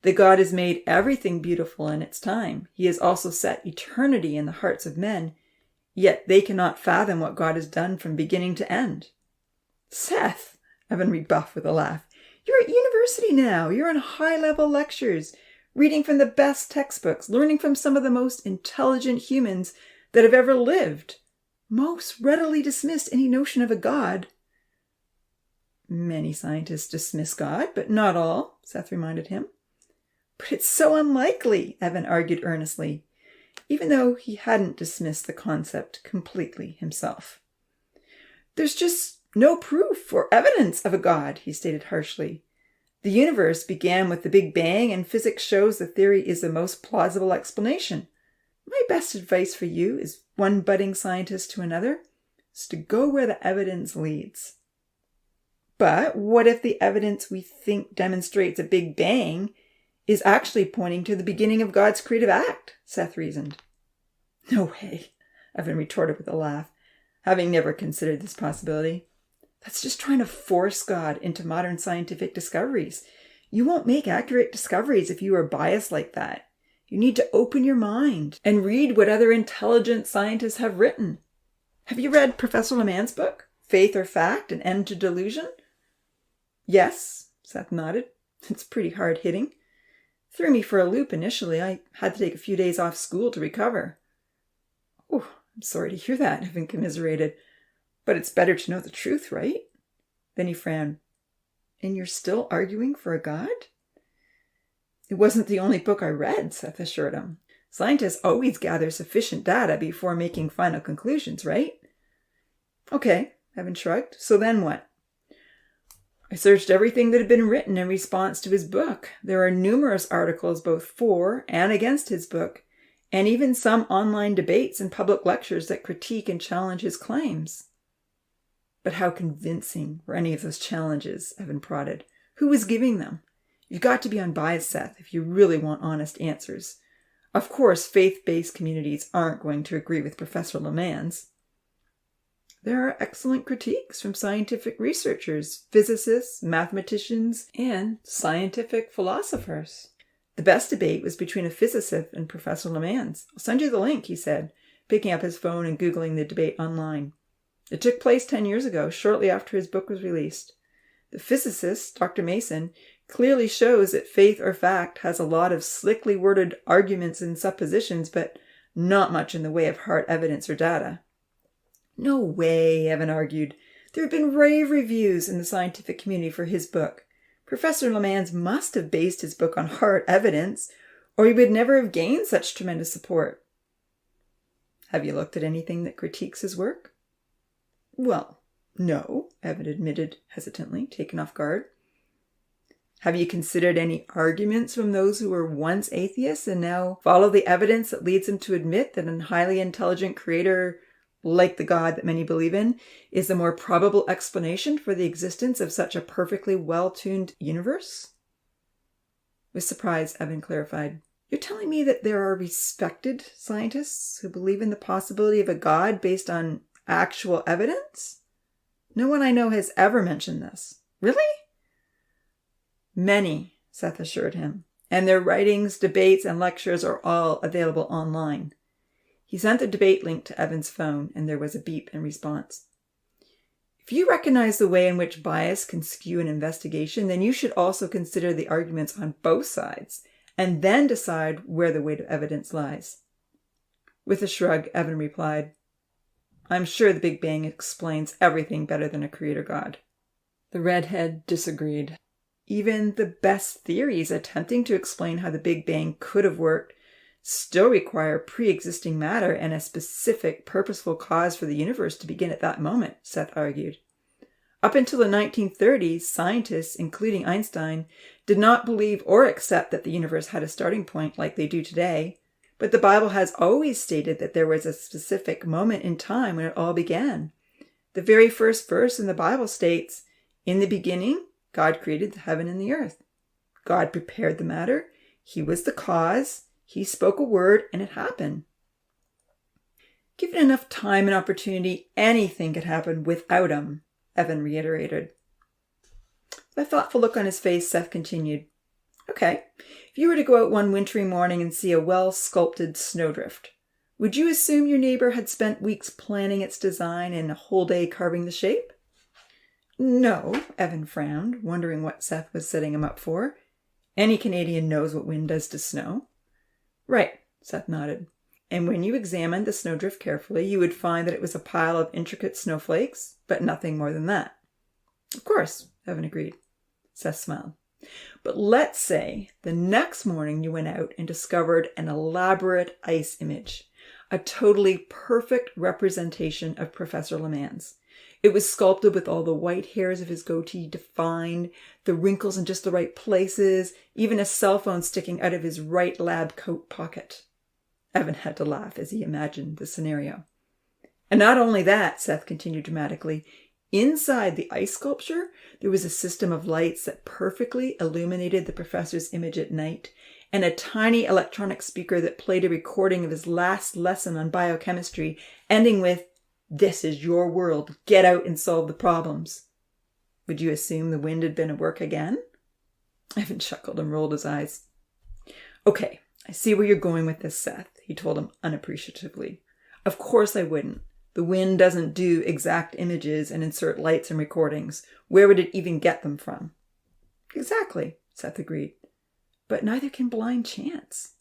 that God has made everything beautiful in its time. He has also set eternity in the hearts of men, yet they cannot fathom what God has done from beginning to end. Seth, Evan rebuffed with a laugh, you're at university now. You're in high-level lectures, reading from the best textbooks, learning from some of the most intelligent humans that have ever lived. Most readily dismissed any notion of a God. Many scientists dismiss God, but not all, Seth reminded him. But it's so unlikely, Evan argued earnestly, even though he hadn't dismissed the concept completely himself. There's just no proof or evidence of a God, he stated harshly. The universe began with the Big Bang, and physics shows the theory is the most plausible explanation. My best advice for you, is one budding scientist to another, is to go where the evidence leads. But what if the evidence we think demonstrates a Big Bang is actually pointing to the beginning of God's creative act? Seth reasoned. No way, Evan retorted with a laugh, having never considered this possibility. That's just trying to force God into modern scientific discoveries. You won't make accurate discoveries if you are biased like that. You need to open your mind and read what other intelligent scientists have written. Have you read Professor Lemans' book, Faith or Fact, An End to Delusion? Yes, Seth nodded. It's pretty hard-hitting. Threw me for a loop initially. I had to take a few days off school to recover. Oh, I'm sorry to hear that, Evan commiserated. But it's better to know the truth, right? Then he frowned. And you're still arguing for a God? It wasn't the only book I read, Seth assured him. Scientists always gather sufficient data before making final conclusions, right? Okay, Evan shrugged. So then what? I searched everything that had been written in response to his book. There are numerous articles both for and against his book, and even some online debates and public lectures that critique and challenge his claims. But how convincing were any of those challenges? Evan prodded. Who was giving them? You've got to be unbiased, Seth, if you really want honest answers. Of course, faith-based communities aren't going to agree with Professor Lemans. There are excellent critiques from scientific researchers, physicists, mathematicians, and scientific philosophers. The best debate was between a physicist and Professor Lemans. I'll send you the link, he said, picking up his phone and Googling the debate online. It took place 10 years ago, shortly after his book was released. The physicist, Dr. Mason, clearly shows that faith or fact has a lot of slickly worded arguments and suppositions, but not much in the way of hard evidence or data. No way, Evan argued. There have been rave reviews in the scientific community for his book. Professor Lemans must have based his book on hard evidence, or he would never have gained such tremendous support. Have you looked at anything that critiques his work? Well, no, Evan admitted hesitantly, taken off guard. Have you considered any arguments from those who were once atheists and now follow the evidence that leads them to admit that a highly intelligent creator, like the God that many believe in, is the more probable explanation for the existence of such a perfectly well-tuned universe? With surprise, Evan clarified. You're telling me that there are respected scientists who believe in the possibility of a God based on actual evidence? No one I know has ever mentioned this. Really? Many, Seth assured him, and their writings, debates, and lectures are all available online. He sent the debate link to Evan's phone, and there was a beep in response. If you recognize the way in which bias can skew an investigation, then you should also consider the arguments on both sides, and then decide where the weight of evidence lies. With a shrug, Evan replied, I'm sure the Big Bang explains everything better than a creator God. The redhead disagreed. Even the best theories attempting to explain how the Big Bang could have worked still require pre-existing matter and a specific, purposeful cause for the universe to begin at that moment, Seth argued. Up until the 1930s, scientists, including Einstein, did not believe or accept that the universe had a starting point like they do today, but the Bible has always stated that there was a specific moment in time when it all began. The very first verse in the Bible states, "In the beginning, God created the heaven and the earth." God prepared the matter. He was the cause. He spoke a word and it happened. Given enough time and opportunity, anything could happen without him, Evan reiterated. With a thoughtful look on his face, Seth continued. Okay, if you were to go out one wintry morning and see a well-sculpted snowdrift, would you assume your neighbor had spent weeks planning its design and a whole day carving the shape? No, Evan frowned, wondering what Seth was setting him up for. Any Canadian knows what wind does to snow. Right, Seth nodded. And when you examined the snowdrift carefully, you would find that it was a pile of intricate snowflakes, but nothing more than that. Of course, Evan agreed. Seth smiled. But let's say the next morning you went out and discovered an elaborate ice image, a totally perfect representation of Professor Lemans. It was sculpted with all the white hairs of his goatee defined, the wrinkles in just the right places, even a cell phone sticking out of his right lab coat pocket. Evan had to laugh as he imagined the scenario. And not only that, Seth continued dramatically, inside the ice sculpture, there was a system of lights that perfectly illuminated the professor's image at night, and a tiny electronic speaker that played a recording of his last lesson on biochemistry, ending with, "This is your world. Get out and solve the problems." Would you assume the wind had been at work again? Evan chuckled and rolled his eyes. Okay, I see where you're going with this, Seth, he told him unappreciatively. Of course I wouldn't. The wind doesn't do exact images and insert lights and recordings. Where would it even get them from? Exactly, Seth agreed. But neither can blind chance.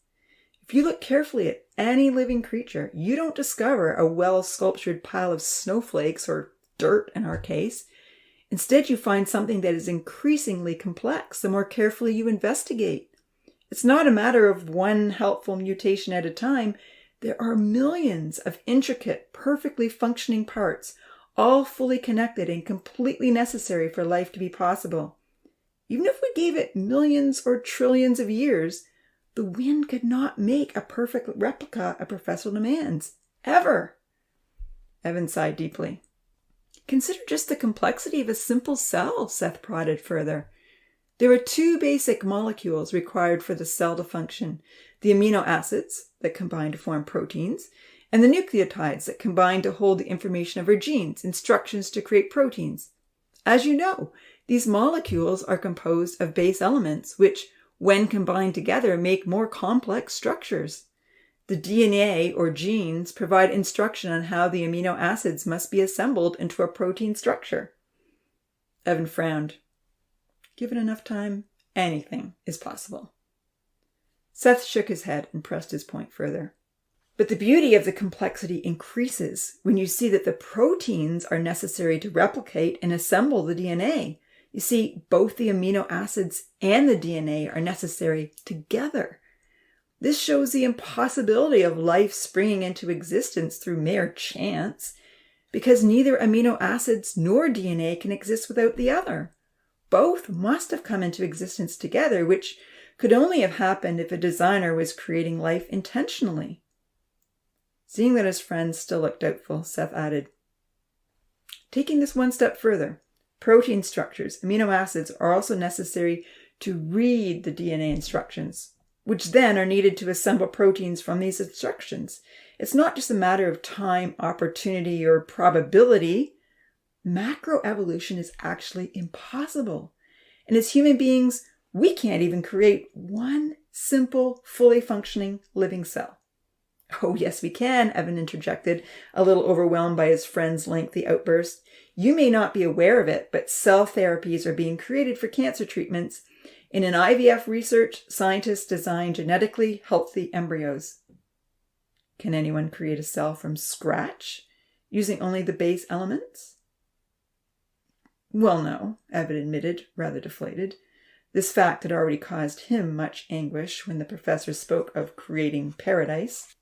If you look carefully at any living creature, you don't discover a well-sculptured pile of snowflakes, or dirt in our case. Instead, you find something that is increasingly complex the more carefully you investigate. It's not a matter of one helpful mutation at a time. There are millions of intricate, perfectly functioning parts, all fully connected and completely necessary for life to be possible. Even if we gave it millions or trillions of years, the wind could not make a perfect replica of Professor Lemans. Ever. Evan sighed deeply. Consider just the complexity of a simple cell, Seth prodded further. There are two basic molecules required for the cell to function, the amino acids that combine to form proteins, and the nucleotides that combine to hold the information of our genes, instructions to create proteins. As you know, these molecules are composed of base elements, which, when combined together, make more complex structures. The DNA, or genes, provide instruction on how the amino acids must be assembled into a protein structure. Evan frowned. Given enough time, anything is possible. Seth shook his head and pressed his point further. But the beauty of the complexity increases when you see that the proteins are necessary to replicate and assemble the DNA. You see, both the amino acids and the DNA are necessary together. This shows the impossibility of life springing into existence through mere chance, because neither amino acids nor DNA can exist without the other. Both must have come into existence together, which could only have happened if a designer was creating life intentionally. Seeing that his friend still looked doubtful, Seth added, taking this one step further, protein structures, amino acids, are also necessary to read the DNA instructions, which then are needed to assemble proteins from these instructions. It's not just a matter of time, opportunity, or probability. Macroevolution is actually impossible. And as human beings, we can't even create one simple, fully functioning living cell. Oh, yes, we can, Evan interjected, a little overwhelmed by his friend's lengthy outburst. You may not be aware of it, but cell therapies are being created for cancer treatments. In an IVF research, scientists design genetically healthy embryos. Can anyone create a cell from scratch, using only the base elements? Well, no, Evan admitted, rather deflated. This fact had already caused him much anguish when the professor spoke of creating paradise.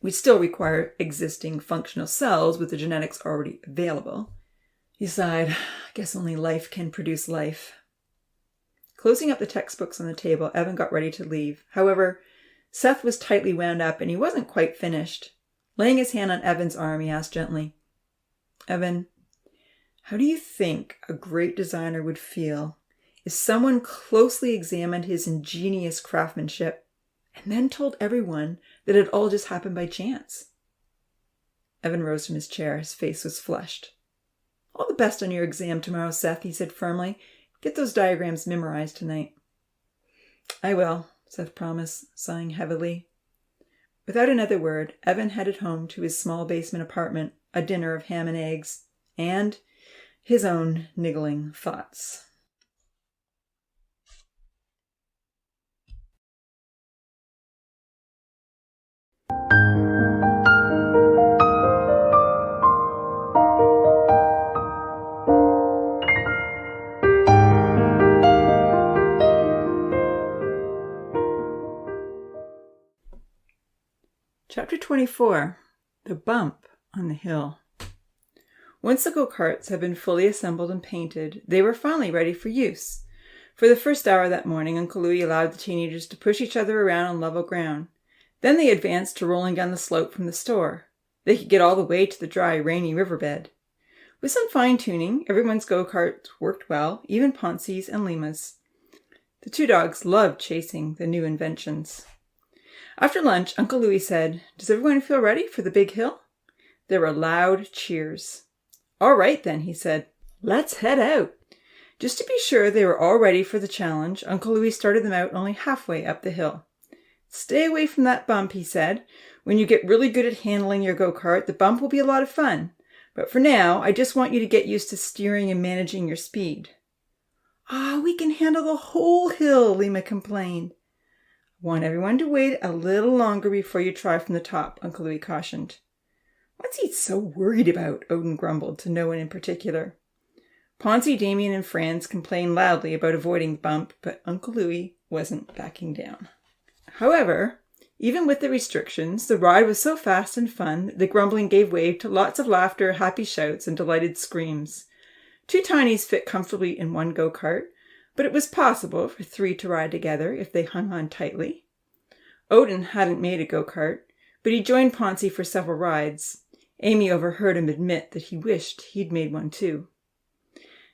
We still require existing functional cells with the genetics already available. He sighed. I guess only life can produce life. Closing up the textbooks on the table, Evan got ready to leave. However, Seth was tightly wound up and he wasn't quite finished. Laying his hand on Evan's arm, he asked gently, Evan, how do you think a great designer would feel if someone closely examined his ingenious craftsmanship and then told everyone that it all just happened by chance. Evan rose from his chair. His face was flushed. All the best on your exam tomorrow, Seth, he said firmly. Get those diagrams memorized tonight. I will, Seth promised, sighing heavily. Without another word, Evan headed home to his small basement apartment, a dinner of ham and eggs, and his own niggling thoughts. Chapter 24. The Bump on the Hill. Once the go-karts had been fully assembled and painted, they were finally ready for use. For the first hour that morning, Uncle Louis allowed the teenagers to push each other around on level ground. Then they advanced to rolling down the slope from the store. They could get all the way to the dry, rainy riverbed. With some fine-tuning, everyone's go-karts worked well, even Ponce's and Lima's. The two dogs loved chasing the new inventions. After lunch, Uncle Louis said, "Does everyone feel ready for the big hill?" There were loud cheers. "All right, then," he said. "Let's head out." Just to be sure they were all ready for the challenge, Uncle Louis started them out only halfway up the hill. "Stay away from that bump," he said. "When you get really good at handling your go-kart, the bump will be a lot of fun. But for now, I just want you to get used to steering and managing your speed." We can handle the whole hill," Lima complained. "I want everyone to wait a little longer before you try from the top," Uncle Louis cautioned. "What's he so worried about?" Odin grumbled to no one in particular. Ponce, Damien, and Franz complained loudly about avoiding the bump, but Uncle Louis wasn't backing down. However, even with the restrictions, the ride was so fast and fun that the grumbling gave way to lots of laughter, happy shouts, and delighted screams. Two tinies fit comfortably in one go-kart, but it was possible for three to ride together if they hung on tightly. Odin hadn't made a go-kart, but he joined Ponce for several rides. Amy overheard him admit that he wished he'd made one too.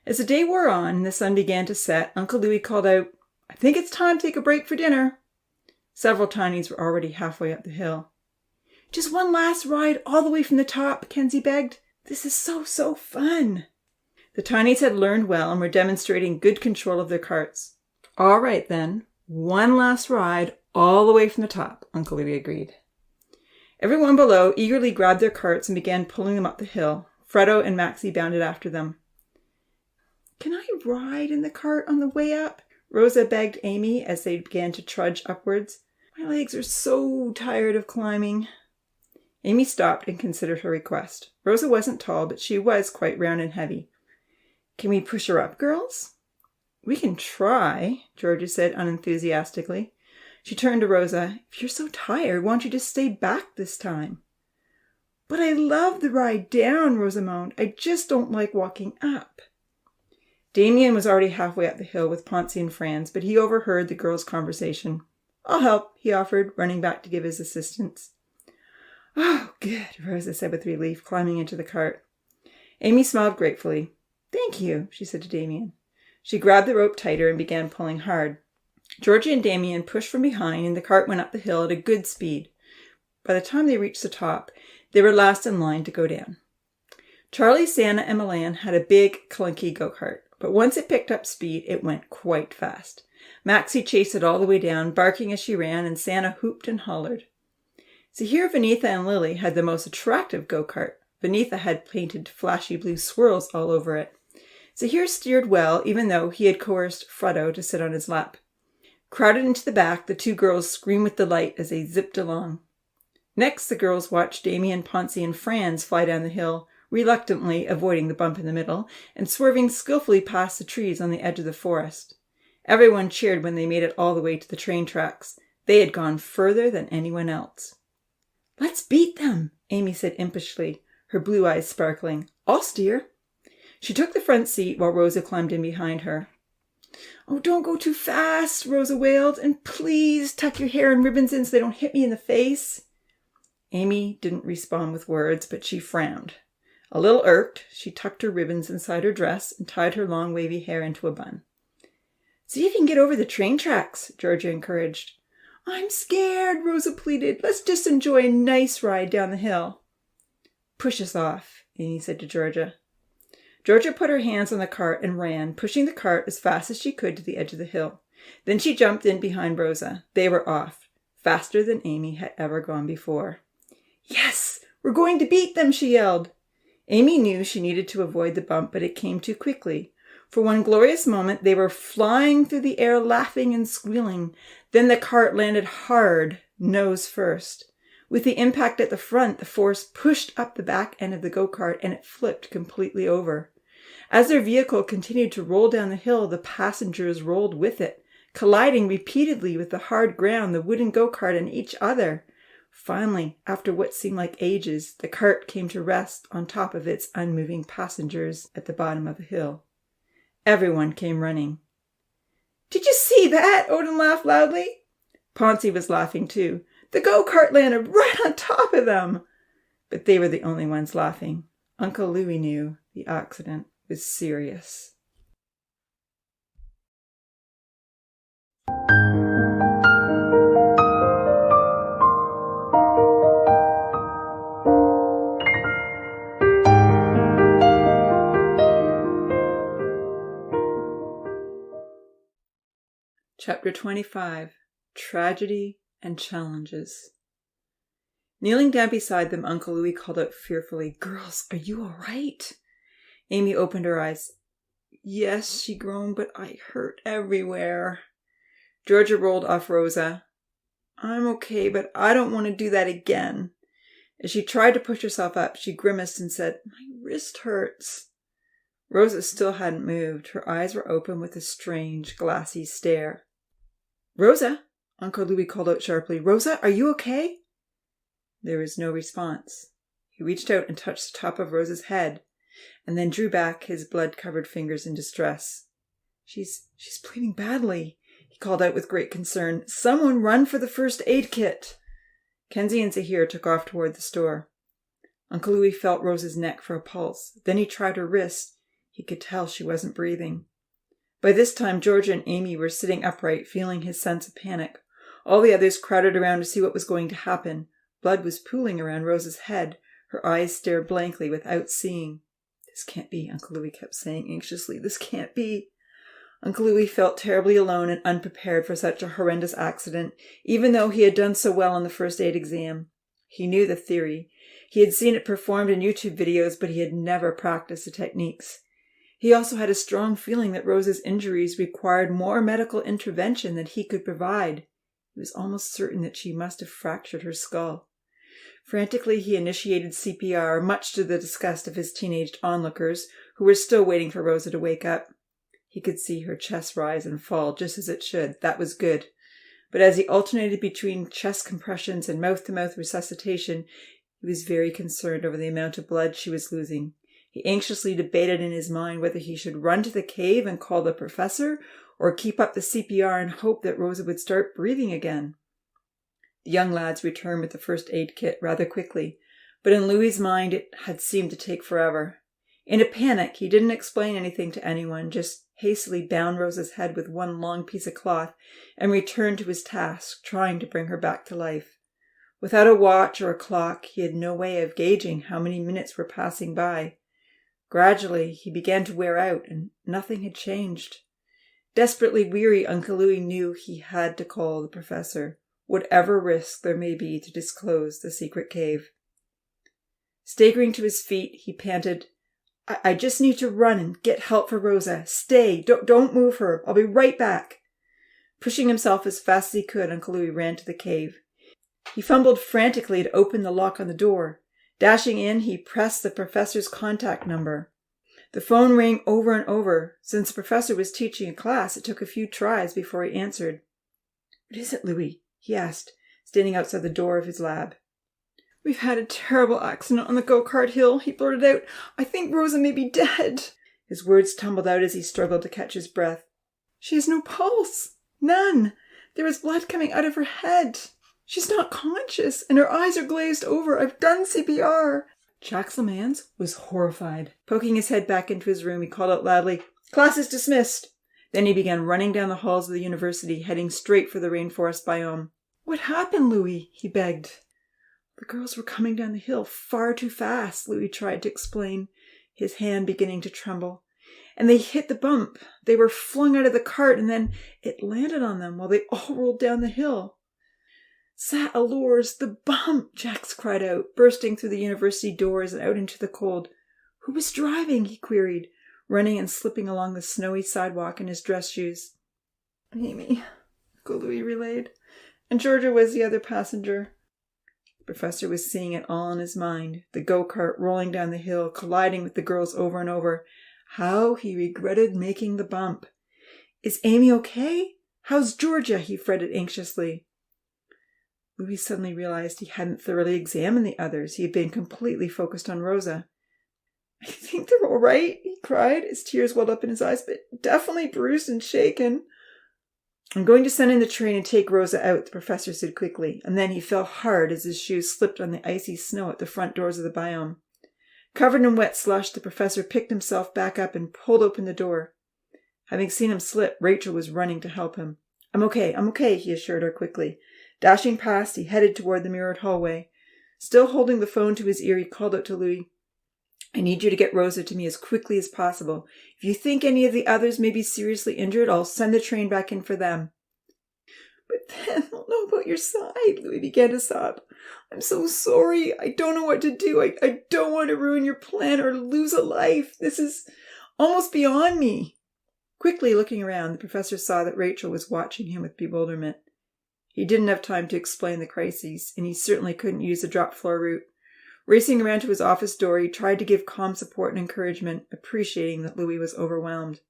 As the day wore on and the sun began to set, Uncle Louis called out, "I think it's time to take a break for dinner." Several tinies were already halfway up the hill. "Just one last ride all the way from the top," Kenzie begged. "This is so fun." The tinies had learned well and were demonstrating good control of their carts. "All right, then. One last ride all the way from the top," Uncle Louis agreed. Everyone below eagerly grabbed their carts and began pulling them up the hill. Fredo and Maxie bounded after them. "Can I ride in the cart on the way up?" Rosa begged Amy as they began to trudge upwards. "My legs are so tired of climbing." Amy stopped and considered her request. Rosa wasn't tall, but she was quite round and heavy. "Can we push her up, girls?" "We can try," Georgia said unenthusiastically. She turned to Rosa. "If you're so tired, why don't you just stay back this time?" "But I love the ride down," Rosa moaned. "I just don't like walking up." Damien was already halfway up the hill with Ponce and Franz, but he overheard the girls' conversation. "I'll help," he offered, running back to give his assistance. "Oh, good," Rosa said with relief, climbing into the cart. Amy smiled gratefully. "Thank you," she said to Damien. She grabbed the rope tighter and began pulling hard. Georgie and Damien pushed from behind, and the cart went up the hill at a good speed. By the time they reached the top, they were last in line to go down. Charlie, Santa, and Milan had a big, clunky go-kart, but once it picked up speed, it went quite fast. Maxie chased it all the way down, barking as she ran, and Santa hooped and hollered. Zahir, Vanitha, and Lily had the most attractive go-kart. Vanitha had painted flashy blue swirls all over it. Zahir steered well, even though he had coerced Fredo to sit on his lap. Crowded into the back, the two girls screamed with delight as they zipped along. Next, the girls watched Damien, Ponce, and Franz fly down the hill, reluctantly avoiding the bump in the middle, and swerving skillfully past the trees on the edge of the forest. Everyone cheered when they made it all the way to the train tracks. They had gone further than anyone else. "Let's beat them," Amy said impishly, her blue eyes sparkling. "I'll steer." She took the front seat while Rosa climbed in behind her. "Oh, don't go too fast," Rosa wailed. "And please tuck your hair and ribbons in so they don't hit me in the face." Amy didn't respond with words, but she frowned. A little irked, she tucked her ribbons inside her dress and tied her long wavy hair into a bun. "See if you can get over the train tracks," Georgia encouraged. I'm scared, Rosa pleaded. Let's just enjoy a nice ride down the hill. Push us off, Amy said to Georgia. Georgia put her hands on the cart and ran, pushing the cart as fast as she could to the edge of the hill. Then she jumped in behind Rosa. They were off, faster than Amy had ever gone before. Yes, we're going to beat them, she yelled. Amy knew she needed to avoid the bump, but it came too quickly. For one glorious moment, they were flying through the air, laughing and squealing. Then the cart landed hard, nose first. With the impact at the front, the force pushed up the back end of the go-kart and it flipped completely over. As their vehicle continued to roll down the hill, the passengers rolled with it, colliding repeatedly with the hard ground, the wooden go-kart, and each other. Finally, after what seemed like ages, the cart came to rest on top of its unmoving passengers at the bottom of the hill. Everyone came running. Did you see that? Odin laughed loudly. Ponzi was laughing too. The go-kart landed right on top of them. But they were the only ones laughing. Uncle Louis knew the accident was serious. Chapter 25. Tragedy and Challenges. Kneeling down beside them, Uncle Louis called out fearfully, Girls, are you all right? Amy opened her eyes. Yes, she groaned, but I hurt everywhere. Georgia rolled off Rosa. I'm okay, but I don't want to do that again. As she tried to push herself up, she grimaced and said, My wrist hurts. Rosa still hadn't moved. Her eyes were open with a strange, glassy stare. Rosa, Uncle Louis called out sharply. Rosa, are you okay? There was no response. He reached out and touched the top of Rosa's head, and then drew back his blood-covered fingers in distress. She's bleeding badly, he called out with great concern. Someone run for the first aid kit. Kenzie and Zahir took off toward the store. Uncle Louis felt Rosa's neck for a pulse. Then he tried her wrist. He could tell she wasn't breathing. By this time, Georgia and Amy were sitting upright, feeling his sense of panic. All the others crowded around to see what was going to happen. Blood was pooling around Rosa's head. Her eyes stared blankly without seeing. This can't be, Uncle Louis kept saying anxiously. This can't be. Uncle Louis felt terribly alone and unprepared for such a horrendous accident, even though he had done so well on the first aid exam. He knew the theory. He had seen it performed in YouTube videos, but he had never practiced the techniques. He also had a strong feeling that Rosa's injuries required more medical intervention than he could provide. He was almost certain that she must have fractured her skull. Frantically, he initiated CPR, much to the disgust of his teenaged onlookers, who were still waiting for Rosa to wake up. He could see her chest rise and fall, just as it should. That was good. But as he alternated between chest compressions and mouth-to-mouth resuscitation, he was very concerned over the amount of blood she was losing. He anxiously debated in his mind whether he should run to the cave and call the professor or keep up the CPR and hope that Rosa would start breathing again. The young lads returned with the first aid kit rather quickly, but in Louis's mind it had seemed to take forever. In a panic, he didn't explain anything to anyone, just hastily bound Rosa's head with one long piece of cloth and returned to his task, trying to bring her back to life. Without a watch or a clock, he had no way of gauging how many minutes were passing by. Gradually, he began to wear out, and nothing had changed. Desperately weary, Uncle Louis knew he had to call the professor, whatever risk there may be to disclose the secret cave. Staggering to his feet, he panted, I just need to run and get help for Rosa. Stay, don't move her. I'll be right back. Pushing himself as fast as he could, Uncle Louis ran to the cave. He fumbled frantically to open the lock on the door. Dashing in, he pressed the professor's contact number. The phone rang over and over. Since the professor was teaching a class, it took a few tries before he answered. What is it, Louis? He asked, standing outside the door of his lab. We've had a terrible accident on the go-kart hill, he blurted out. I think Rosa may be dead. His words tumbled out as he struggled to catch his breath. She has no pulse. None. There is blood coming out of her head. She's not conscious, and her eyes are glazed over. I've done CPR. Jacques Lemans was horrified. Poking his head back into his room, he called out loudly, Class is dismissed. Then he began running down the halls of the university, heading straight for the rainforest biome. What happened, Louis? He begged. The girls were coming down the hill far too fast, Louis tried to explain, his hand beginning to tremble. And they hit the bump. They were flung out of the cart, and then it landed on them while they all rolled down the hill. Ça allures, the bump, Jax cried out, bursting through the university doors and out into the cold. Who was driving? He queried, running and slipping along the snowy sidewalk in his dress shoes. Amy, Uncle Louis relayed, and Georgia was the other passenger. The professor was seeing it all in his mind, the go-kart rolling down the hill, colliding with the girls over and over. How he regretted making the bump. Is Amy okay? How's Georgia? He fretted anxiously. Louis suddenly realized he hadn't thoroughly examined the others. He had been completely focused on Rosa. I think they're all right, he cried, as tears welled up in his eyes, but definitely bruised and shaken. I'm going to send in the train and take Rosa out, the professor said quickly, and then he fell hard as his shoes slipped on the icy snow at the front doors of the biome. Covered in wet slush, the professor picked himself back up and pulled open the door. Having seen him slip, Rachel was running to help him. I'm okay, he assured her quickly. Dashing past, he headed toward the mirrored hallway. Still holding the phone to his ear, he called out to Louis. I need you to get Rosa to me as quickly as possible. If you think any of the others may be seriously injured, I'll send the train back in for them. But then they'll know about your side, Louis began to sob. I'm so sorry. I don't know what to do. I don't want to ruin your plan or lose a life. This is almost beyond me. Quickly looking around, the professor saw that Rachel was watching him with bewilderment. He didn't have time to explain the crises, and he certainly couldn't use the drop floor route. Racing around to his office door, he tried to give calm support and encouragement, appreciating that Louis was overwhelmed.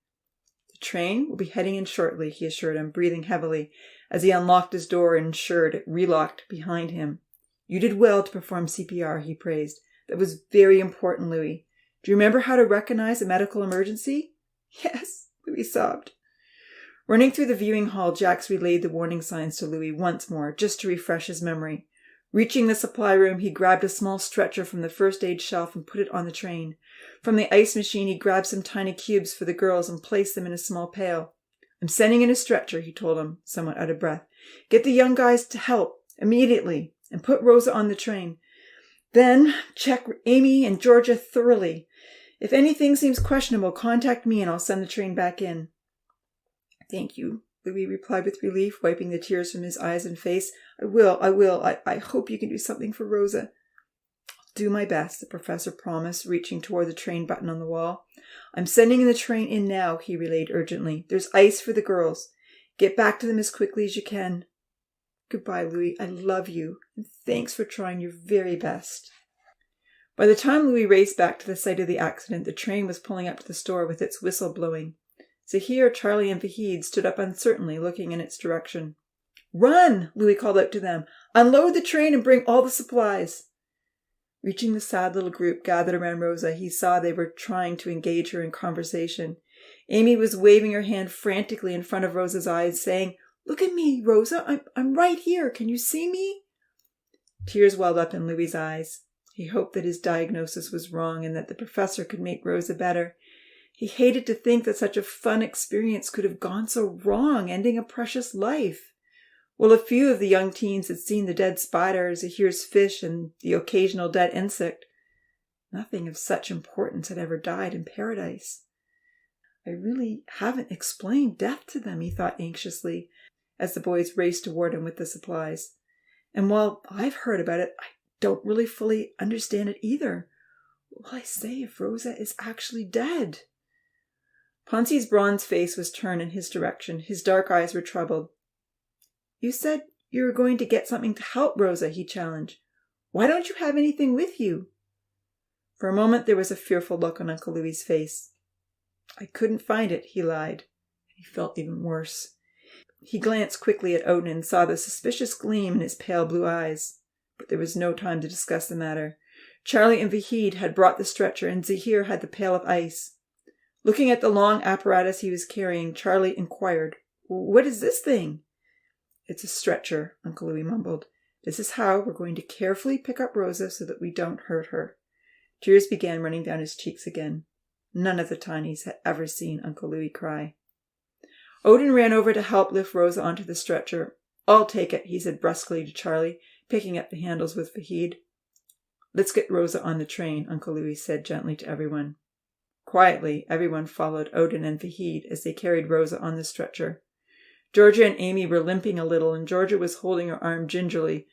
The train will be heading in shortly, he assured him, breathing heavily, as he unlocked his door and ensured it relocked behind him. You did well to perform CPR, he praised. That was very important, Louis. Do you remember how to recognize a medical emergency? Yes, Louis sobbed. Running through the viewing hall, Jax relayed the warning signs to Louis once more, just to refresh his memory. Reaching the supply room, he grabbed a small stretcher from the first aid shelf and put it on the train. From the ice machine, he grabbed some tiny cubes for the girls and placed them in a small pail. I'm sending in a stretcher, he told them, somewhat out of breath. Get the young guys to help, immediately, and put Rosa on the train. Then check Amy and Georgia thoroughly. If anything seems questionable, contact me and I'll send the train back in. Thank you, Louis replied with relief, wiping the tears from his eyes and face. I will. I hope you can do something for Rosa. I'll do my best, the professor promised, reaching toward the train button on the wall. I'm sending the train in now, he relayed urgently. There's ice for the girls. Get back to them as quickly as you can. Goodbye, Louis. I love you, and thanks for trying your very best. By the time Louis raced back to the site of the accident, the train was pulling up to the store with its whistle blowing. Zahir, Charlie, and Vahid stood up uncertainly, looking in its direction. Run! Louis called out to them. Unload the train and bring all the supplies. Reaching the sad little group gathered around Rosa, he saw they were trying to engage her in conversation. Amy was waving her hand frantically in front of Rosa's eyes, saying, Look at me, Rosa. I'm right here. Can you see me? Tears welled up in Louis's eyes. He hoped that his diagnosis was wrong and that the professor could make Rosa better. He hated to think that such a fun experience could have gone so wrong, ending a precious life. Well, a few of the young teens had seen the dead spider, Zahir's fish, and the occasional dead insect. Nothing of such importance had ever died in paradise. I really haven't explained death to them, he thought anxiously, as the boys raced toward him with the supplies. And while I've heard about it, I don't really fully understand it either. What will I say if Rosa is actually dead? Ponzi's bronze face was turned in his direction. His dark eyes were troubled. You said you were going to get something to help Rosa, he challenged. Why don't you have anything with you? For a moment there was a fearful look on Uncle Louis's face. I couldn't find it, he lied. He felt even worse. He glanced quickly at Odin and saw the suspicious gleam in his pale blue eyes. But there was no time to discuss the matter. Charlie and Vahid had brought the stretcher, and Zahir had the pail of ice. Looking at the long apparatus he was carrying, Charlie inquired, What is this thing? It's a stretcher, Uncle Louis mumbled. This is how we're going to carefully pick up Rosa so that we don't hurt her. Tears began running down his cheeks again. None of the tinies had ever seen Uncle Louis cry. Odin ran over to help lift Rosa onto the stretcher. "I'll take it," he said brusquely to Charlie, picking up the handles with Fahid. "Let's get Rosa on the train," Uncle Louis said gently to everyone. Quietly, everyone followed Odin and Fahid as they carried Rosa on the stretcher. Georgia and Amy were limping a little, and Georgia was holding her arm gingerly,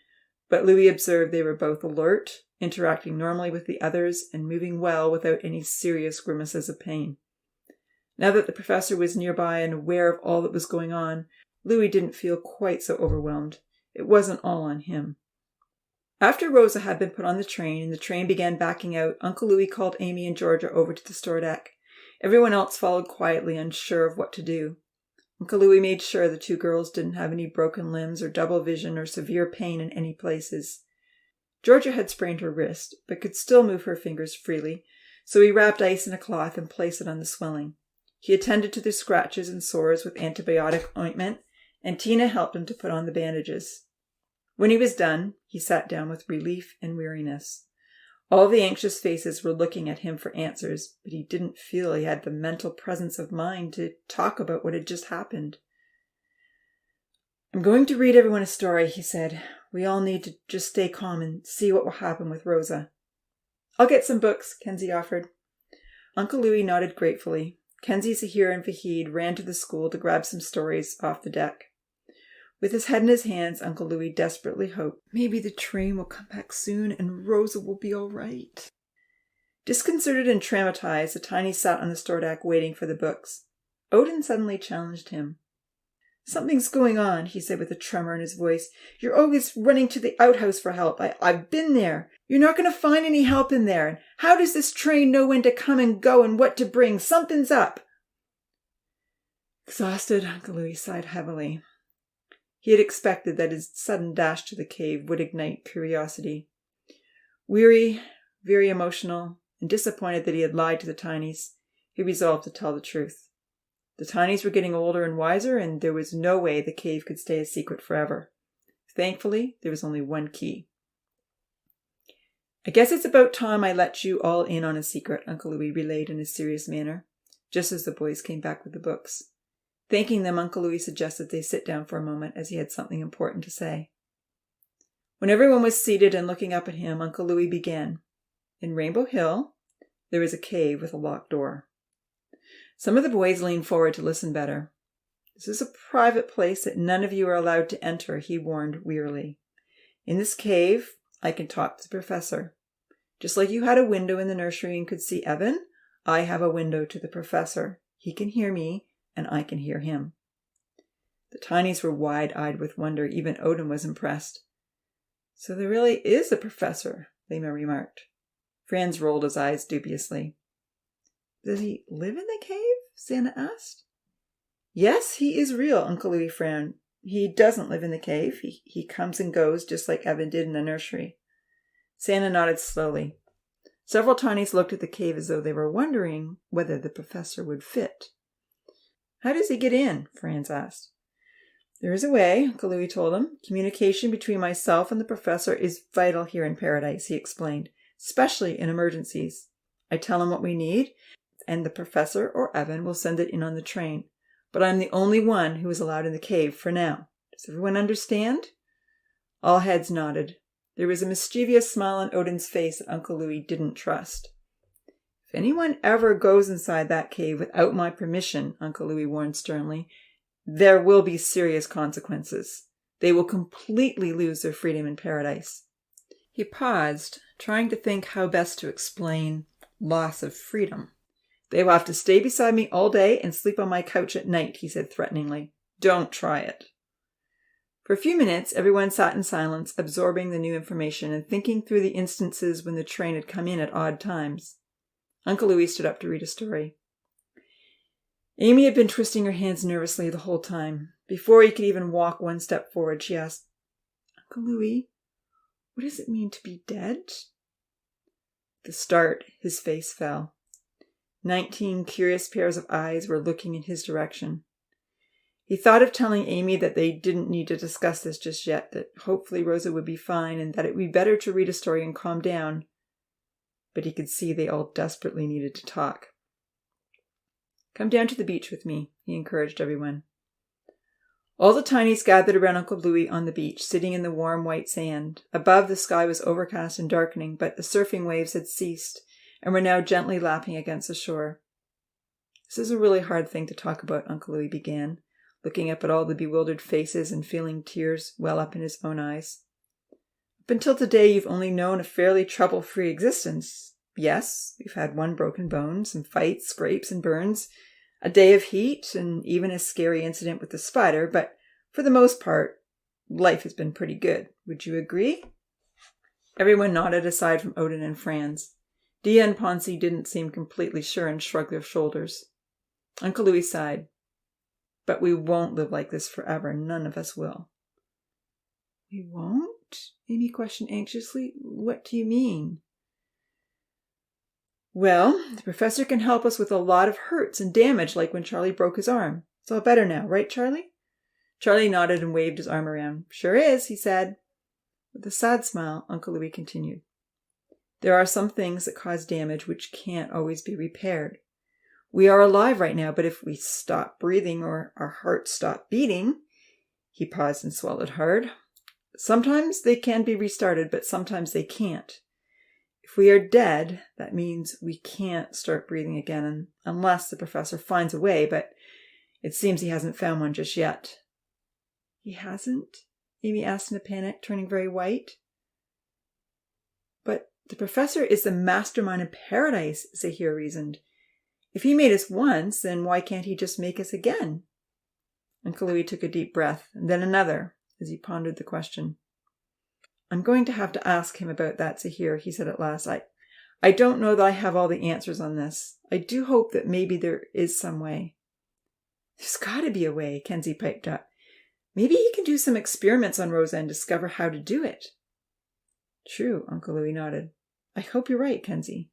but Louis observed they were both alert, interacting normally with the others, and moving well without any serious grimaces of pain. Now that the professor was nearby and aware of all that was going on, Louis didn't feel quite so overwhelmed. It wasn't all on him. After Rosa had been put on the train and the train began backing out, Uncle Louis called Amy and Georgia over to the store deck. Everyone else followed quietly, unsure of what to do. Uncle Louis made sure the two girls didn't have any broken limbs or double vision or severe pain in any places. Georgia had sprained her wrist, but could still move her fingers freely, so he wrapped ice in a cloth and placed it on the swelling. He attended to the scratches and sores with antibiotic ointment, and Tina helped him to put on the bandages. When he was done, he sat down with relief and weariness. All the anxious faces were looking at him for answers, but he didn't feel he had the mental presence of mind to talk about what had just happened. "I'm going to read everyone a story," he said. "We all need to just stay calm and see what will happen with Rosa." "I'll get some books," Kenzie offered. Uncle Louis nodded gratefully. Kenzie, Sahir, and Fahid ran to the school to grab some stories off the deck. With his head in his hands, Uncle Louis desperately hoped, "Maybe the train will come back soon and Rosa will be all right." Disconcerted and traumatized, the Tiny sat on the store deck waiting for the books. Odin suddenly challenged him. "Something's going on," he said with a tremor in his voice. "You're always running to the outhouse for help. I've been there. You're not going to find any help in there. And how does this train know when to come and go and what to bring? Something's up." Exhausted, Uncle Louis sighed heavily. He had expected that his sudden dash to the cave would ignite curiosity. Weary, very emotional, and disappointed that he had lied to the Tinies, he resolved to tell the truth. The Tinies were getting older and wiser, and there was no way the cave could stay a secret forever. Thankfully, there was only one key. "I guess it's about time I let you all in on a secret," Uncle Louis relayed in a serious manner, just as the boys came back with the books. Thanking them, Uncle Louis suggested they sit down for a moment, as he had something important to say. When everyone was seated and looking up at him, Uncle Louis began. "In Rainbow Hill, there is a cave with a locked door." Some of the boys leaned forward to listen better. "This is a private place that none of you are allowed to enter," he warned wearily. "In this cave, I can talk to the professor. Just like you had a window in the nursery and could see Evan, I have a window to the professor. He can hear me, and I can hear him." The Tinies were wide-eyed with wonder. Even Odin was impressed. "So there really is a professor," Lema remarked. Franz rolled his eyes dubiously. "Does he live in the cave?" Santa asked. "Yes, he is real," Uncle Louis frowned. "He doesn't live in the cave. He comes and goes just like Evan did in the nursery." Santa nodded slowly. Several Tinies looked at the cave as though they were wondering whether the professor would fit. "How does he get in?" Franz asked. "There is a way," Uncle Louis told him. "Communication between myself and the professor is vital here in Paradise," he explained, "especially in emergencies. I tell him what we need, and the professor or Evan will send it in on the train. But I'm the only one who is allowed in the cave for now. Does everyone understand?" All heads nodded. There was a mischievous smile on Odin's face that Uncle Louis didn't trust. "If anyone ever goes inside that cave without my permission," Uncle Louis warned sternly, "there will be serious consequences. They will completely lose their freedom in Paradise." He paused, trying to think how best to explain loss of freedom. "They will have to stay beside me all day and sleep on my couch at night," he said threateningly. "Don't try it." For a few minutes, everyone sat in silence, absorbing the new information and thinking through the instances when the train had come in at odd times. Uncle Louis stood up to read a story. Amy had been twisting her hands nervously the whole time. Before he could even walk one step forward, she asked, "Uncle Louis, what does it mean to be dead?" At the start, his face fell. 19 curious pairs of eyes were looking in his direction. He thought of telling Amy that they didn't need to discuss this just yet, that hopefully Rosa would be fine and that it would be better to read a story and calm down. But he could see they all desperately needed to talk. "Come down to the beach with me," he encouraged everyone. All the tinies gathered around Uncle Louis on the beach, sitting in the warm white sand. Above, the sky was overcast and darkening, but the surfing waves had ceased and were now gently lapping against the shore. This is a really hard thing to talk about, Uncle Louis began, looking up at all the bewildered faces and feeling tears well up in his own eyes. Up until today, you've only known a fairly trouble-free existence. Yes, we've had one broken bone, some fights, scrapes, and burns, a day of heat, and even a scary incident with the spider, but for the most part, life has been pretty good. Would you agree? Everyone nodded aside from Odin and Franz. Dia and Ponzi didn't seem completely sure and shrugged their shoulders. Uncle Louis sighed. But we won't live like this forever. None of us will. We won't? Amy questioned anxiously. What do you mean? Well, the professor can help us with a lot of hurts and damage, like when Charlie broke his arm. It's all better now, right, Charlie? Charlie nodded and waved his arm around. Sure is, he said. With a sad smile, Uncle Louis continued. There are some things that cause damage which can't always be repaired. We are alive right now, but if we stop breathing or our hearts stop beating, he paused and swallowed hard. Sometimes they can be restarted, but sometimes they can't. If we are dead, that means we can't start breathing again unless the professor finds a way, but it seems he hasn't found one just yet. He hasn't? Amy asked in a panic, turning very white. But the professor is the mastermind of paradise, Zahir reasoned. If he made us once, then why can't he just make us again? Uncle Louis took a deep breath, and then another, as he pondered the question. I'm going to have to ask him about that, Zahir, he said at last. I don't know that I have all the answers on this. I do hope that maybe there is some way. There's got to be a way, Kenzie piped up. Maybe he can do some experiments on Rosa and discover how to do it. True, Uncle Louis nodded. I hope you're right, Kenzie.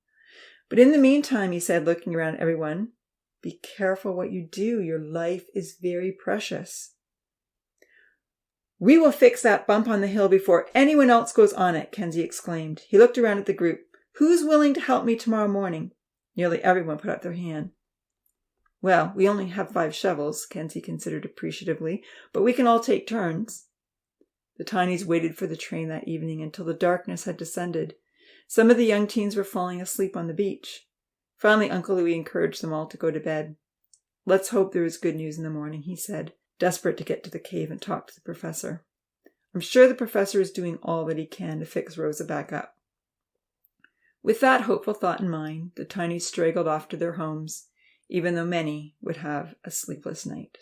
But in the meantime, he said, looking around at everyone, be careful what you do. Your life is very precious. We will fix that bump on the hill before anyone else goes on it, Kenzie exclaimed. He looked around at the group. Who's willing to help me tomorrow morning? Nearly everyone put up their hand. Well, we only have 5 shovels, Kenzie considered appreciatively, but we can all take turns. The tinies waited for the train that evening until the darkness had descended. Some of the young teens were falling asleep on the beach. Finally, Uncle Louis encouraged them all to go to bed. Let's hope there is good news in the morning, he said, desperate to get to the cave and talk to the professor. I'm sure the professor is doing all that he can to fix Rosa back up. With that hopeful thought in mind, the tinies straggled off to their homes, even though many would have a sleepless night.